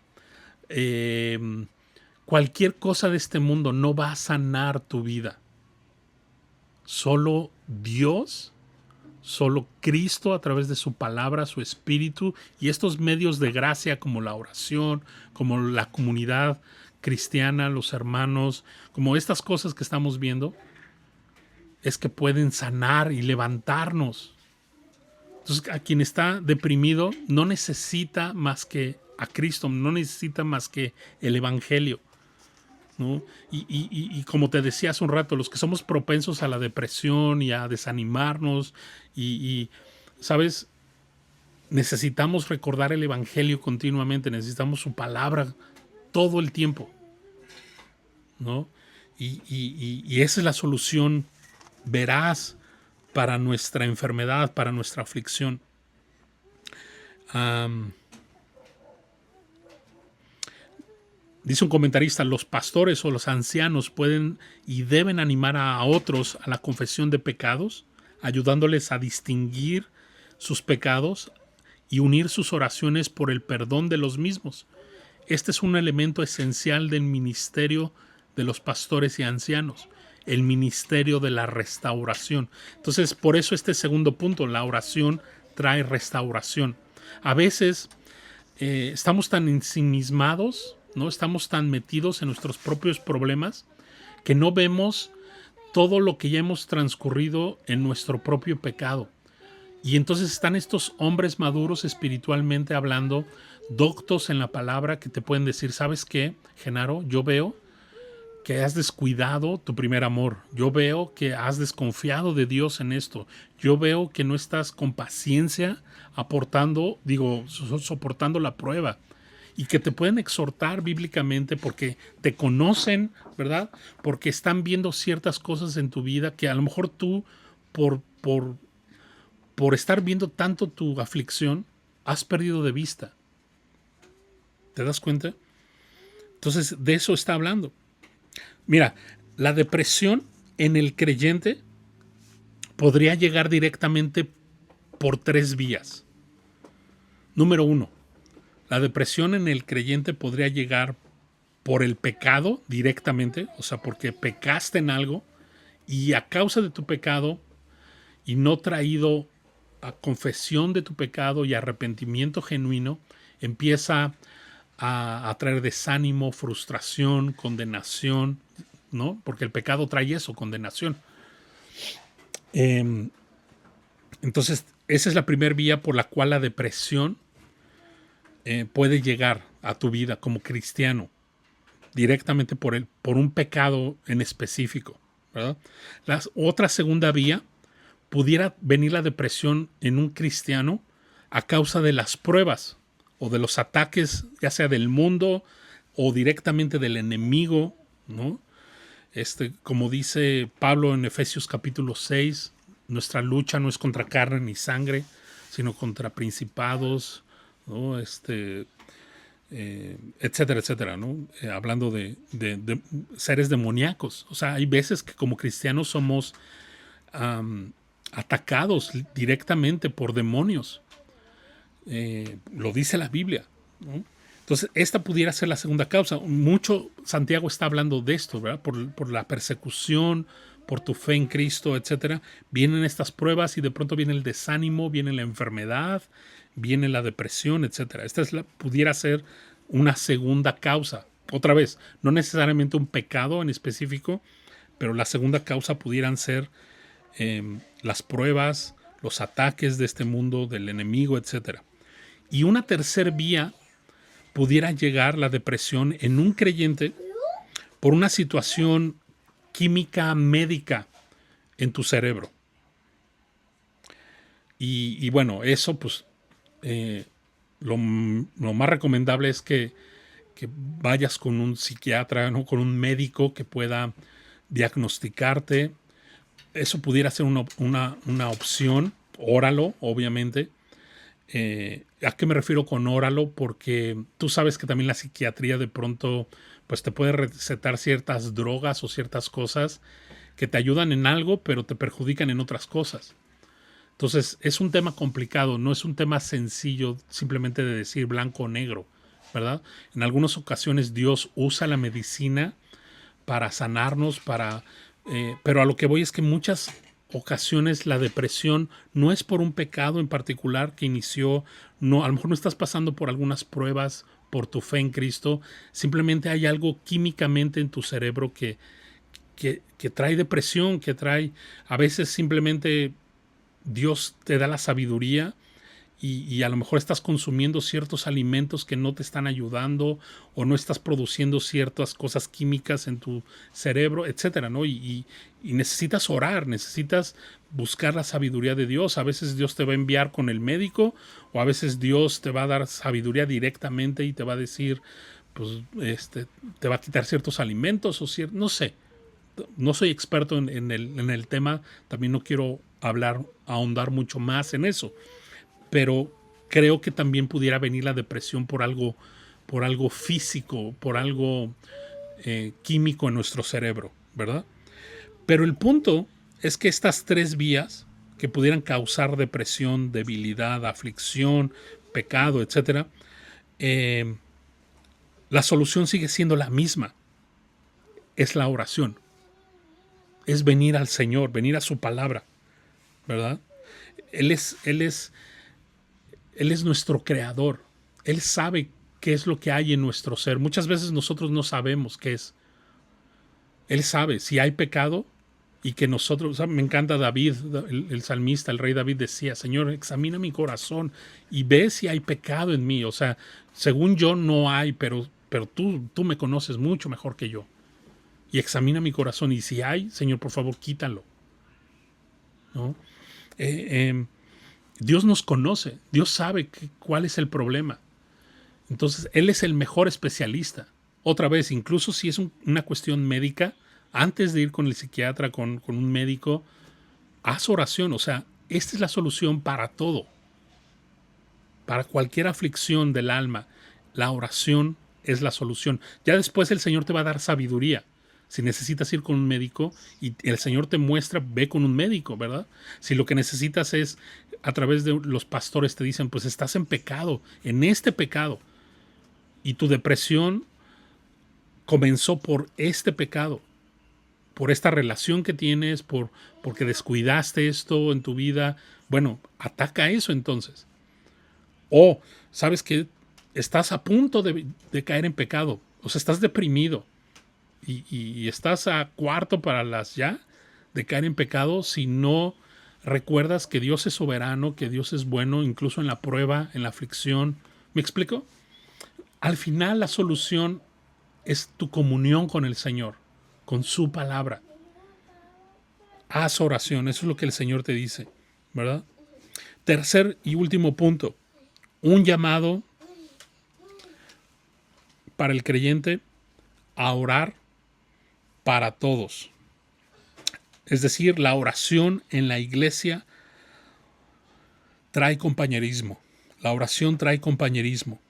cualquier cosa de este mundo no va a sanar tu vida. Solo Dios, solo Cristo a través de su palabra, su espíritu y estos medios de gracia como la oración, como la comunidad cristiana, los hermanos, como estas cosas que estamos viendo, es que pueden sanar y levantarnos. Entonces, a quien está deprimido no necesita más que a Cristo, no necesita más que el Evangelio, ¿no? Y como te decía hace un rato, los que somos propensos a la depresión y a desanimarnos ¿sabes? Necesitamos recordar el Evangelio continuamente, necesitamos su palabra todo el tiempo, ¿no? Y esa es la solución veraz para nuestra enfermedad, para nuestra aflicción. Dice un comentarista, los pastores o los ancianos pueden y deben animar a otros a la confesión de pecados, ayudándoles a distinguir sus pecados y unir sus oraciones por el perdón de los mismos. Este es un elemento esencial del ministerio de los pastores y ancianos, el ministerio de la restauración. Entonces, por eso este segundo punto, la oración trae restauración. A veces estamos tan ensimismados, ¿no? Estamos tan metidos en nuestros propios problemas que no vemos todo lo que ya hemos transcurrido en nuestro propio pecado. Y entonces están estos hombres maduros espiritualmente hablando, doctos en la palabra, que te pueden decir, ¿sabes qué, Genaro? Yo veo que has descuidado tu primer amor. Yo veo que has desconfiado de Dios en esto. Yo veo que no estás con paciencia soportando la prueba. Y que te pueden exhortar bíblicamente porque te conocen, ¿verdad? Porque están viendo ciertas cosas en tu vida que a lo mejor tú, por estar viendo tanto tu aflicción, has perdido de vista. ¿Te das cuenta? Entonces, de eso está hablando. Mira, la depresión en el creyente podría llegar directamente por 3 vías. Número 1, la depresión en el creyente podría llegar por el pecado directamente, o sea, porque pecaste en algo y a causa de tu pecado y no traído a confesión de tu pecado y arrepentimiento genuino, empieza a traer desánimo, frustración, condenación, ¿no? Porque el pecado trae eso, condenación. Entonces, esa es la primera vía por la cual la depresión puede llegar a tu vida como cristiano, directamente por un pecado en específico, ¿verdad? La otra segunda vía pudiera venir la depresión en un cristiano a causa de las pruebas o de los ataques, ya sea del mundo o directamente del enemigo, ¿no? Como dice Pablo en Efesios capítulo 6, nuestra lucha no es contra carne ni sangre, sino contra principados, ¿no? Etcétera, etcétera, ¿no? Hablando de seres demoníacos. O sea, hay veces que como cristianos somos atacados directamente por demonios. Lo dice la Biblia, ¿no? Entonces, esta pudiera ser la segunda causa. Mucho Santiago está hablando de esto, ¿verdad? Por la persecución, por tu fe en Cristo, etcétera. Vienen estas pruebas y de pronto viene el desánimo, viene la enfermedad, viene la depresión, etcétera. Pudiera ser una segunda causa. Otra vez, no necesariamente un pecado en específico, pero la segunda causa pudieran ser las pruebas, los ataques de este mundo, del enemigo, etcétera. Y una tercera vía pudiera llegar la depresión en un creyente por una situación química médica en tu cerebro. Y bueno, eso pues lo más recomendable es que vayas con un psiquiatra, ¿no? Con un médico que pueda diagnosticarte. Eso pudiera ser una opción. Óralo, obviamente. ¿A qué me refiero con óralo? Porque tú sabes que también la psiquiatría de pronto pues te puede recetar ciertas drogas o ciertas cosas que te ayudan en algo pero te perjudican en otras cosas. Entonces es un tema complicado, no es un tema sencillo simplemente de decir blanco o negro, ¿verdad? En algunas ocasiones Dios usa la medicina para sanarnos, pero a lo que voy es que muchas ocasiones la depresión no es por un pecado en particular que inició, no, a lo mejor no estás pasando por algunas pruebas por tu fe en Cristo, simplemente hay algo químicamente en tu cerebro que trae depresión, que trae, a veces simplemente Dios te da la sabiduría y a lo mejor estás consumiendo ciertos alimentos que no te están ayudando o no estás produciendo ciertas cosas químicas en tu cerebro, etcétera, ¿no? Y necesitas orar, necesitas buscar la sabiduría de Dios. A veces Dios te va a enviar con el médico o a veces Dios te va a dar sabiduría directamente y te va a decir, pues, te va a quitar ciertos alimentos o no sé. No soy experto en el tema, también no quiero ahondar mucho más en eso. Pero creo que también pudiera venir la depresión por algo físico, por algo químico en nuestro cerebro, ¿verdad? Pero el punto es que estas tres vías que pudieran causar depresión, debilidad, aflicción, pecado, etcétera, la solución sigue siendo la misma. Es la oración. Es venir al Señor, venir a su palabra, ¿verdad? Él es nuestro creador. Él sabe qué es lo que hay en nuestro ser. Muchas veces nosotros no sabemos qué es. Él sabe si hay pecado y que nosotros, me encanta David, el salmista, el rey David decía, Señor, examina mi corazón y ve si hay pecado en mí. O sea, según yo no hay, pero tú me conoces mucho mejor que yo. Y examina mi corazón y si hay, Señor, por favor, quítalo, ¿no? Dios nos conoce, Dios sabe cuál es el problema. Entonces, Él es el mejor especialista. Otra vez, incluso si es una cuestión médica, antes de ir con el psiquiatra, con un médico, haz oración. O sea, esta es la solución para todo. Para cualquier aflicción del alma, la oración es la solución. Ya después el Señor te va a dar sabiduría. Si necesitas ir con un médico y el Señor te muestra, ve con un médico, ¿verdad? Si lo que necesitas es, a través de los pastores te dicen, pues estás en pecado, en este pecado, y tu depresión comenzó por este pecado, por esta relación que tienes, porque descuidaste esto en tu vida. Bueno, ataca eso entonces. O sabes que estás a punto de caer en pecado, o sea, estás deprimido y estás a cuarto para las ya de caer en pecado si no recuerdas que Dios es soberano, que Dios es bueno, incluso en la prueba, en la aflicción. ¿Me explico? Al final la solución es tu comunión con el Señor, con su palabra. Haz oración, eso es lo que el Señor te dice, ¿verdad? Tercer y último punto, un llamado para el creyente a orar para todos. Es decir, la oración en la iglesia trae compañerismo. La oración trae compañerismo.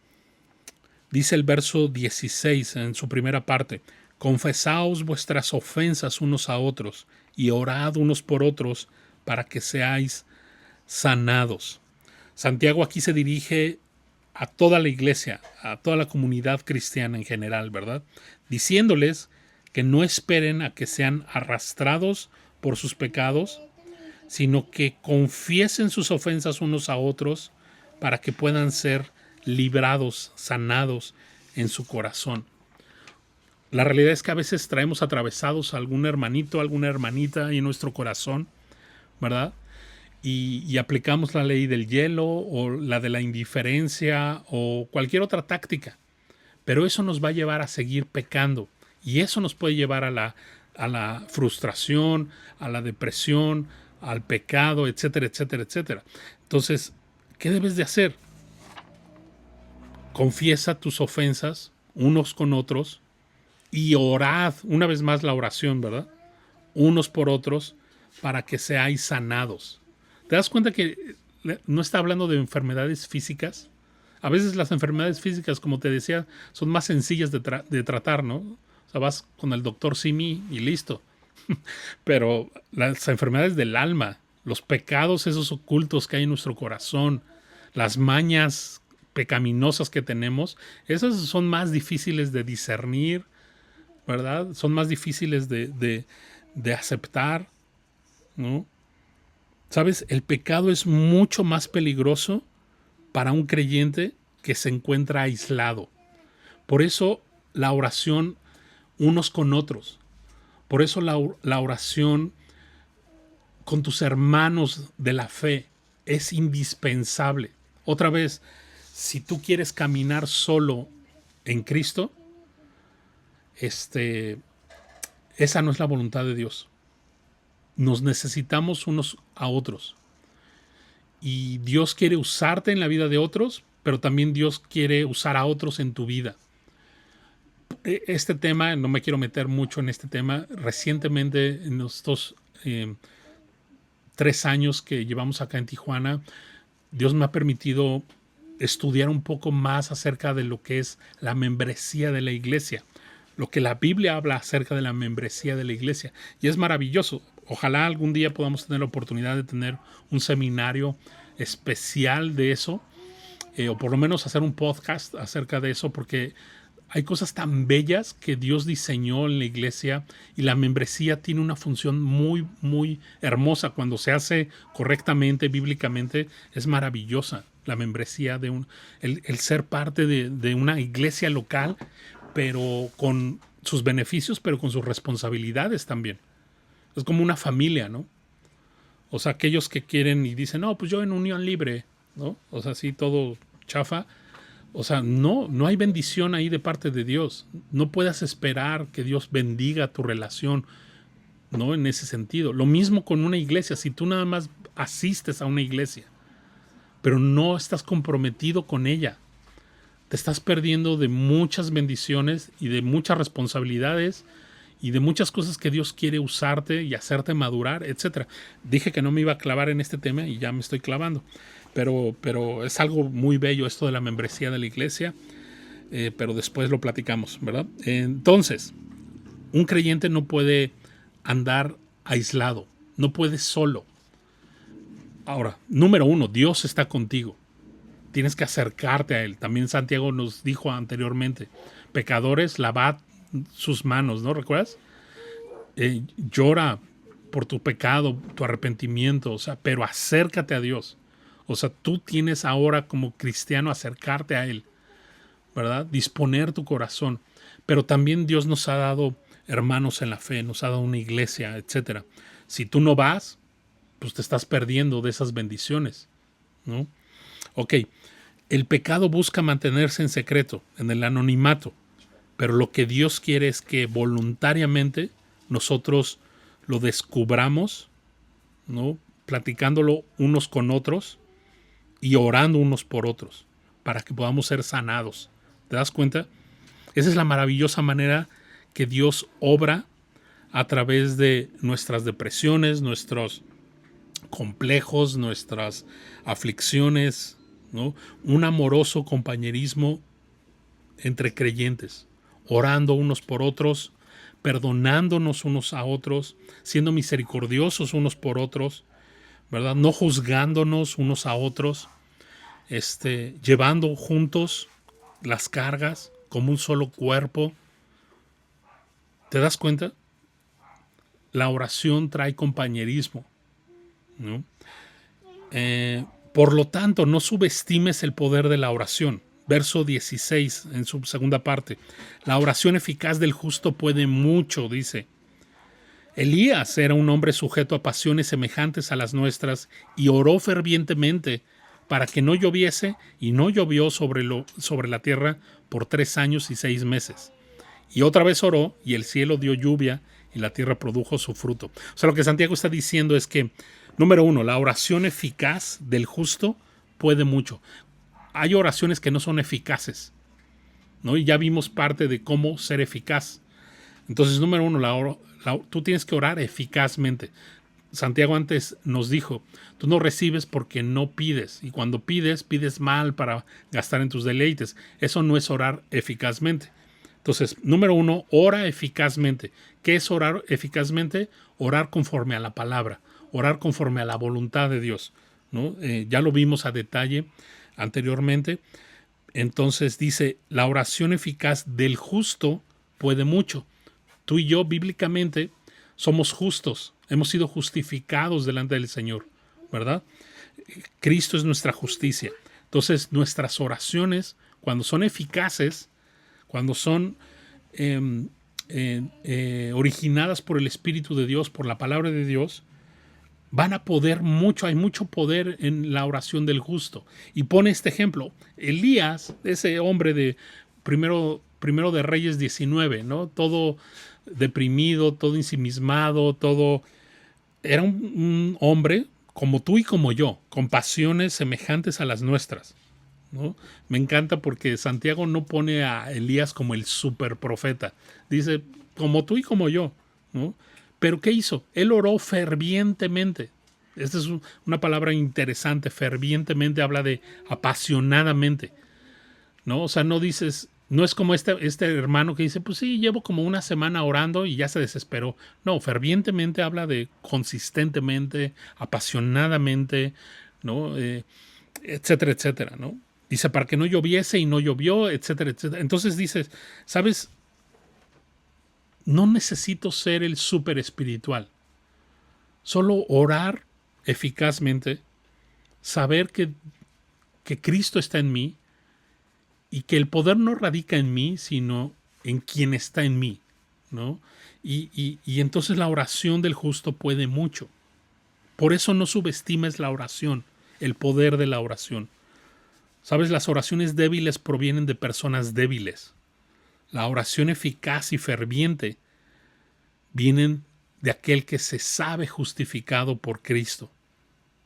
Dice el verso 16 en su primera parte: confesaos vuestras ofensas unos a otros y orad unos por otros para que seáis sanados. Santiago aquí se dirige a toda la iglesia, a toda la comunidad cristiana en general, ¿verdad? Diciéndoles que no esperen a que sean arrastrados por sus pecados, sino que confiesen sus ofensas unos a otros para que puedan ser librados, sanados en su corazón. La realidad es que a veces traemos atravesados a algún hermanito, alguna hermanita en nuestro corazón, ¿verdad? Y aplicamos la ley del hielo o la de la indiferencia o cualquier otra táctica. Pero eso nos va a llevar a seguir pecando y eso nos puede llevar a la frustración, a la depresión, al pecado, etcétera, etcétera, etcétera. Entonces, ¿qué debes de hacer? Confiesa tus ofensas unos con otros y orad, una vez más la oración, ¿verdad? Unos por otros para que seáis sanados. ¿Te das cuenta que no está hablando de enfermedades físicas? A veces las enfermedades físicas, como te decía, son más sencillas de tratar, ¿no? O sea, vas con el doctor Simi y listo. Pero las enfermedades del alma, los pecados esos ocultos que hay en nuestro corazón, las mañas pecaminosas que tenemos, esas son más difíciles de discernir, ¿verdad? Son más difíciles de aceptar, ¿no? ¿Sabes? El pecado es mucho más peligroso para un creyente que se encuentra aislado. Por eso la oración unos con otros. Por eso la oración con tus hermanos de la fe es indispensable. Otra vez, si tú quieres caminar solo en Cristo, esa no es la voluntad de Dios. Nos necesitamos unos a otros. Y Dios quiere usarte en la vida de otros, pero también Dios quiere usar a otros en tu vida. Este tema, no me quiero meter mucho en este tema. Recientemente, en estos 3 años que llevamos acá en Tijuana, Dios me ha permitido estudiar un poco más acerca de lo que es la membresía de la iglesia, lo que la Biblia habla acerca de la membresía de la iglesia. Y es maravilloso. Ojalá algún día podamos tener la oportunidad de tener un seminario especial de eso, o por lo menos hacer un podcast acerca de eso, porque hay cosas tan bellas que Dios diseñó en la iglesia y la membresía tiene una función muy, muy hermosa. Cuando se hace correctamente, bíblicamente, es maravillosa la membresía el ser parte de una iglesia local, pero con sus beneficios, pero con sus responsabilidades también. Es como una familia, ¿no? O sea, aquellos que quieren y dicen, no, pues yo en unión libre, ¿no? O sea, así todo chafa. O sea, no hay bendición ahí de parte de Dios. No puedas esperar que Dios bendiga tu relación, ¿no? En ese sentido. Lo mismo con una iglesia. Si tú nada más asistes a una iglesia, pero no estás comprometido con ella, te estás perdiendo de muchas bendiciones y de muchas responsabilidades y de muchas cosas que Dios quiere usarte y hacerte madurar, etc. Dije que no me iba a clavar en este tema y ya me estoy clavando. Pero es algo muy bello esto de la membresía de la iglesia, pero después lo platicamos, ¿verdad? Entonces, un creyente no puede andar aislado, no puede solo. Ahora, número 1, Dios está contigo. Tienes que acercarte a Él. También Santiago nos dijo anteriormente, pecadores, lavad sus manos, ¿no? ¿Recuerdas? Llora por tu pecado, tu arrepentimiento, o sea, pero acércate a Dios. O sea, tú tienes ahora como cristiano acercarte a Él, ¿verdad? Disponer tu corazón. Pero también Dios nos ha dado hermanos en la fe, nos ha dado una iglesia, etcétera. Si tú no vas, pues te estás perdiendo de esas bendiciones, ¿no? Ok, el pecado busca mantenerse en secreto, en el anonimato, pero lo que Dios quiere es que voluntariamente nosotros lo descubramos, ¿no? Platicándolo unos con otros y orando unos por otros para que podamos ser sanados. ¿Te das cuenta? Esa es la maravillosa manera que Dios obra a través de nuestras depresiones, nuestros complejos, nuestras aflicciones, ¿no? Un amoroso compañerismo entre creyentes, orando unos por otros, perdonándonos unos a otros, siendo misericordiosos unos por otros, ¿verdad? No juzgándonos unos a otros, llevando juntos las cargas como un solo cuerpo. ¿Te das cuenta? La oración trae compañerismo, ¿no? Por lo tanto, no subestimes el poder de la oración. Verso 16, en su segunda parte. La oración eficaz del justo puede mucho, dice. Elías era un hombre sujeto a pasiones semejantes a las nuestras y oró fervientemente para que no lloviese, y no llovió sobre la tierra por 3 años y 6 meses. Y otra vez oró, y el cielo dio lluvia, y la tierra produjo su fruto. O sea, lo que Santiago está diciendo es que, número uno, la oración eficaz del justo puede mucho. Hay oraciones que no son eficaces, ¿no? Y ya vimos parte de cómo ser eficaz. Entonces, número uno, tú tienes que orar eficazmente. Santiago antes nos dijo, tú no recibes porque no pides, y cuando pides, pides mal para gastar en tus deleites. Eso no es orar eficazmente. Entonces, número uno, ora eficazmente. ¿Qué es orar eficazmente? Orar conforme a la palabra, orar conforme a la voluntad de Dios, ¿no? Ya lo vimos a detalle anteriormente. Entonces dice, la oración eficaz del justo puede mucho. Tú y yo bíblicamente somos justos, hemos sido justificados delante del Señor, ¿verdad? Cristo es nuestra justicia. Entonces nuestras oraciones, cuando son eficaces, cuando son originadas por el Espíritu de Dios, por la palabra de Dios, van a poder mucho, hay mucho poder en la oración del justo. Y pone este ejemplo, Elías, ese hombre de primero de Reyes 19, ¿no? Todo deprimido, todo ensimismado, todo... Era un hombre como tú y como yo, con pasiones semejantes a las nuestras, ¿no? Me encanta porque Santiago no pone a Elías como el superprofeta. Dice, como tú y como yo, ¿no? Pero ¿qué hizo? Él oró fervientemente. Esta es una palabra interesante. Fervientemente habla de apasionadamente, ¿no? O sea, no dices, no es como este hermano que dice, pues sí, llevo como una semana orando y ya se desesperó. No, fervientemente habla de consistentemente, apasionadamente, ¿no? Etcétera, etcétera, ¿no? Dice, para que no lloviese y no llovió, etcétera, etcétera. Entonces dices, ¿sabes? No necesito ser el súper espiritual. Solo orar eficazmente, saber que Cristo está en mí y que el poder no radica en mí, sino en quien está en mí, ¿no? Y entonces la oración del justo puede mucho. Por eso no subestimes la oración, el poder de la oración. ¿Sabes? Las oraciones débiles provienen de personas débiles. La oración eficaz y ferviente vienen de aquel que se sabe justificado por Cristo,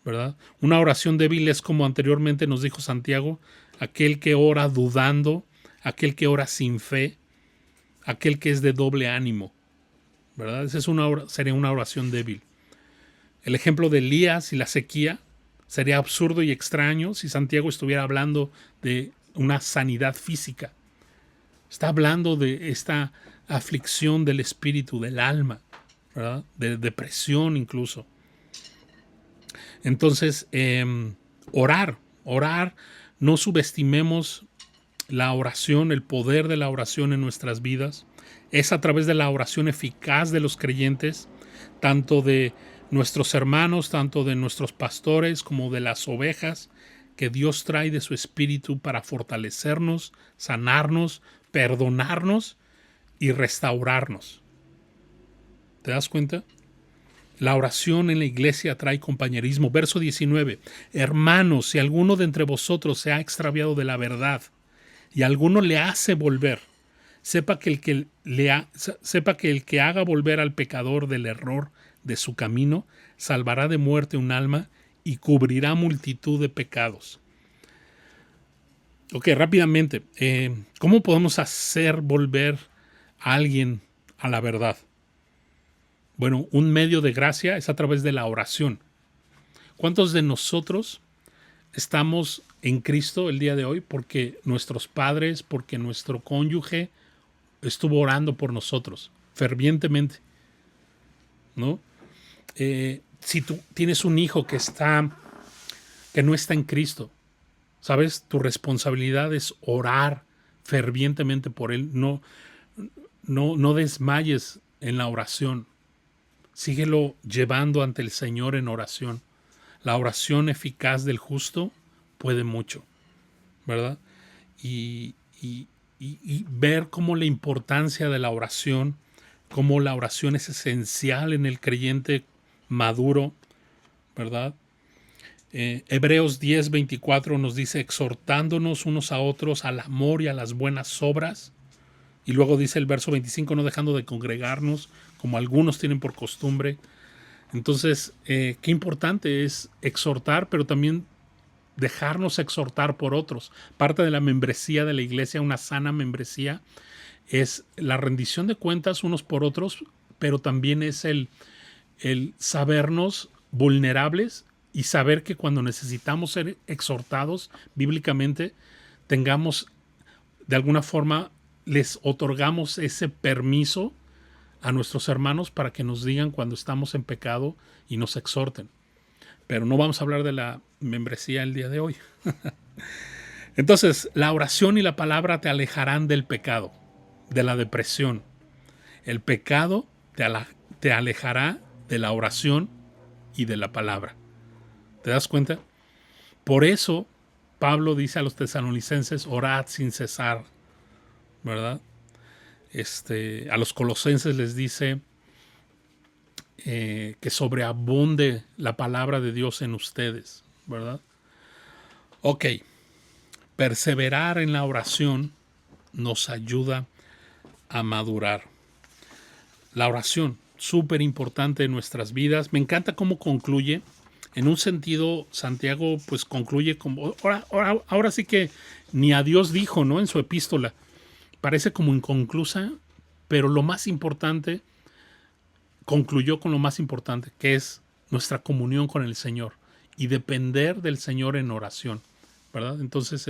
¿verdad? Una oración débil es, como anteriormente nos dijo Santiago, aquel que ora dudando, aquel que ora sin fe, aquel que es de doble ánimo, ¿verdad? Esa sería una oración débil. El ejemplo de Elías y la sequía sería absurdo y extraño si Santiago estuviera hablando de una sanidad física. Está hablando de esta aflicción del espíritu, del alma, ¿verdad? De depresión incluso. Entonces, orar, no subestimemos la oración, el poder de la oración en nuestras vidas. Es a través de la oración eficaz de los creyentes, tanto de nuestros hermanos, tanto de nuestros pastores como de las ovejas, que Dios trae de su espíritu para fortalecernos, sanarnos, perdonarnos y restaurarnos. ¿Te das cuenta? La oración en la iglesia trae compañerismo. Verso 19. Hermanos, si alguno de entre vosotros se ha extraviado de la verdad y alguno le hace volver, sepa que el que haga volver al pecador del error de su camino, salvará de muerte un alma y cubrirá multitud de pecados. Ok, rápidamente, ¿cómo podemos hacer volver a alguien a la verdad? Bueno, un medio de gracia es a través de la oración. ¿Cuántos de nosotros estamos en Cristo el día de hoy porque nuestros padres, porque nuestro cónyuge estuvo orando por nosotros fervientemente, ¿no? Si tú tienes un hijo que no está en Cristo, ¿sabes? Tu responsabilidad es orar fervientemente por él. No desmayes en la oración. Síguelo llevando ante el Señor en oración. La oración eficaz del justo puede mucho, ¿verdad? Y ver cómo la importancia de la oración, cómo la oración es esencial en el creyente maduro, ¿verdad? Hebreos 10:24 nos dice, exhortándonos unos a otros al amor y a las buenas obras. Y luego dice el verso 25, no dejando de congregarnos, como algunos tienen por costumbre. Entonces, qué importante es exhortar, pero también dejarnos exhortar por otros. Parte de la membresía de la iglesia, una sana membresía, es la rendición de cuentas unos por otros, pero también es el sabernos vulnerables y saber que cuando necesitamos ser exhortados bíblicamente, tengamos de alguna forma, les otorgamos ese permiso a nuestros hermanos para que nos digan cuando estamos en pecado y nos exhorten. Pero no vamos a hablar de la membresía el día de hoy. Entonces, la oración y la palabra te alejarán del pecado, de la depresión. El pecado te alejará de la oración y de la palabra. ¿Te das cuenta? Por eso, Pablo dice a los tesalonicenses, orad sin cesar, ¿verdad? A los colosenses les dice que sobreabunde la palabra de Dios en ustedes, ¿verdad? Ok, perseverar en la oración nos ayuda a madurar. La oración, súper importante en nuestras vidas. Me encanta cómo concluye. En un sentido, Santiago pues concluye como, ahora sí que ni a Dios dijo, ¿no? En su epístola. Parece como inconclusa, pero lo más importante, concluyó con lo más importante, que es nuestra comunión con el Señor y depender del Señor en oración, ¿verdad? Entonces,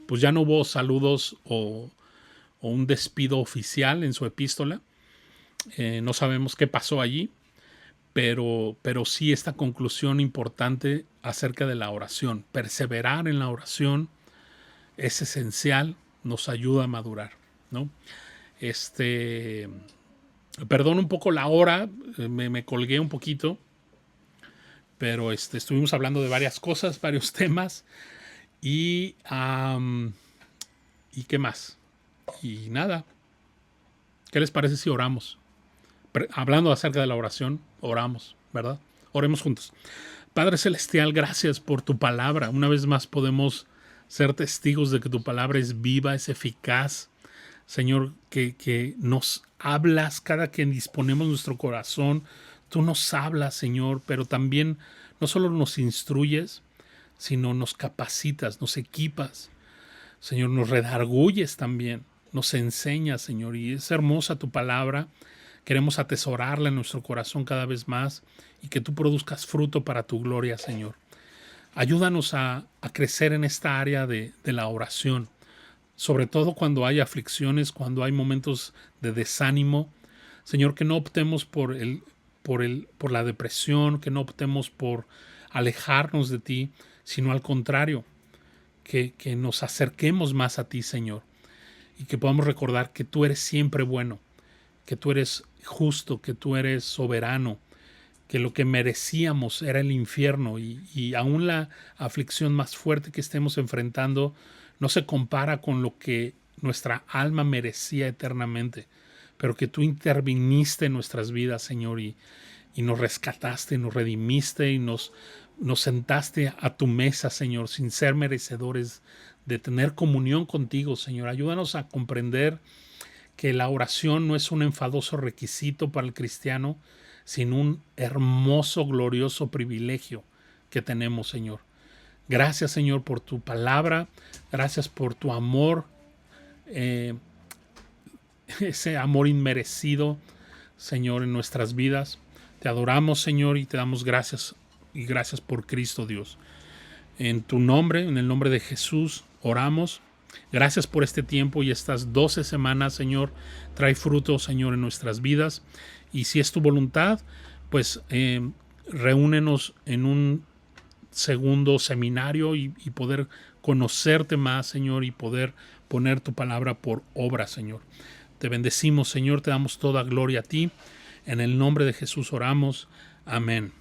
pues ya no hubo saludos o un despido oficial en su epístola. No sabemos qué pasó allí, pero sí esta conclusión importante acerca de la oración. Perseverar en la oración es esencial, nos ayuda a madurar, ¿no? Perdón un poco la hora, me colgué un poquito, pero estuvimos hablando de varias cosas, varios temas, y ¿qué más? Y nada, ¿qué les parece si oramos? Hablando acerca de la oración, oramos, ¿verdad? Oremos juntos. Padre Celestial, gracias por tu palabra. Una vez más podemos ser testigos de que tu palabra es viva, es eficaz. Señor, que nos hablas cada que disponemos nuestro corazón. Tú nos hablas, Señor, pero también no solo nos instruyes, sino nos capacitas, nos equipas. Señor, nos redarguyes también, nos enseñas, Señor, y es hermosa tu palabra. Queremos atesorarla en nuestro corazón cada vez más y que tú produzcas fruto para tu gloria, Señor. Ayúdanos a crecer en esta área de la oración, sobre todo cuando hay aflicciones, cuando hay momentos de desánimo. Señor, que no optemos por la depresión, que no optemos por alejarnos de ti, sino al contrario, que nos acerquemos más a ti, Señor, y que podamos recordar que tú eres siempre bueno, que tú eres justo, que tú eres soberano, que lo que merecíamos era el infierno y aún la aflicción más fuerte que estemos enfrentando no se compara con lo que nuestra alma merecía eternamente, pero que tú interviniste en nuestras vidas, Señor, y nos rescataste, nos redimiste y nos sentaste a tu mesa, Señor, sin ser merecedores de tener comunión contigo, Señor. Ayúdanos a comprender que la oración no es un enfadoso requisito para el cristiano, sino un hermoso, glorioso privilegio que tenemos, Señor. Gracias, Señor, por tu palabra. Gracias por tu amor, ese amor inmerecido, Señor, en nuestras vidas. Te adoramos, Señor, y te damos gracias. Y gracias por Cristo, Dios. En tu nombre, en el nombre de Jesús, oramos. Gracias por este tiempo y estas 12 semanas, Señor. Trae fruto, Señor, en nuestras vidas. Y si es tu voluntad, pues reúnenos en un segundo seminario y poder conocerte más, Señor, y poder poner tu palabra por obra, Señor. Te bendecimos, Señor, te damos toda gloria a ti. En el nombre de Jesús oramos. Amén.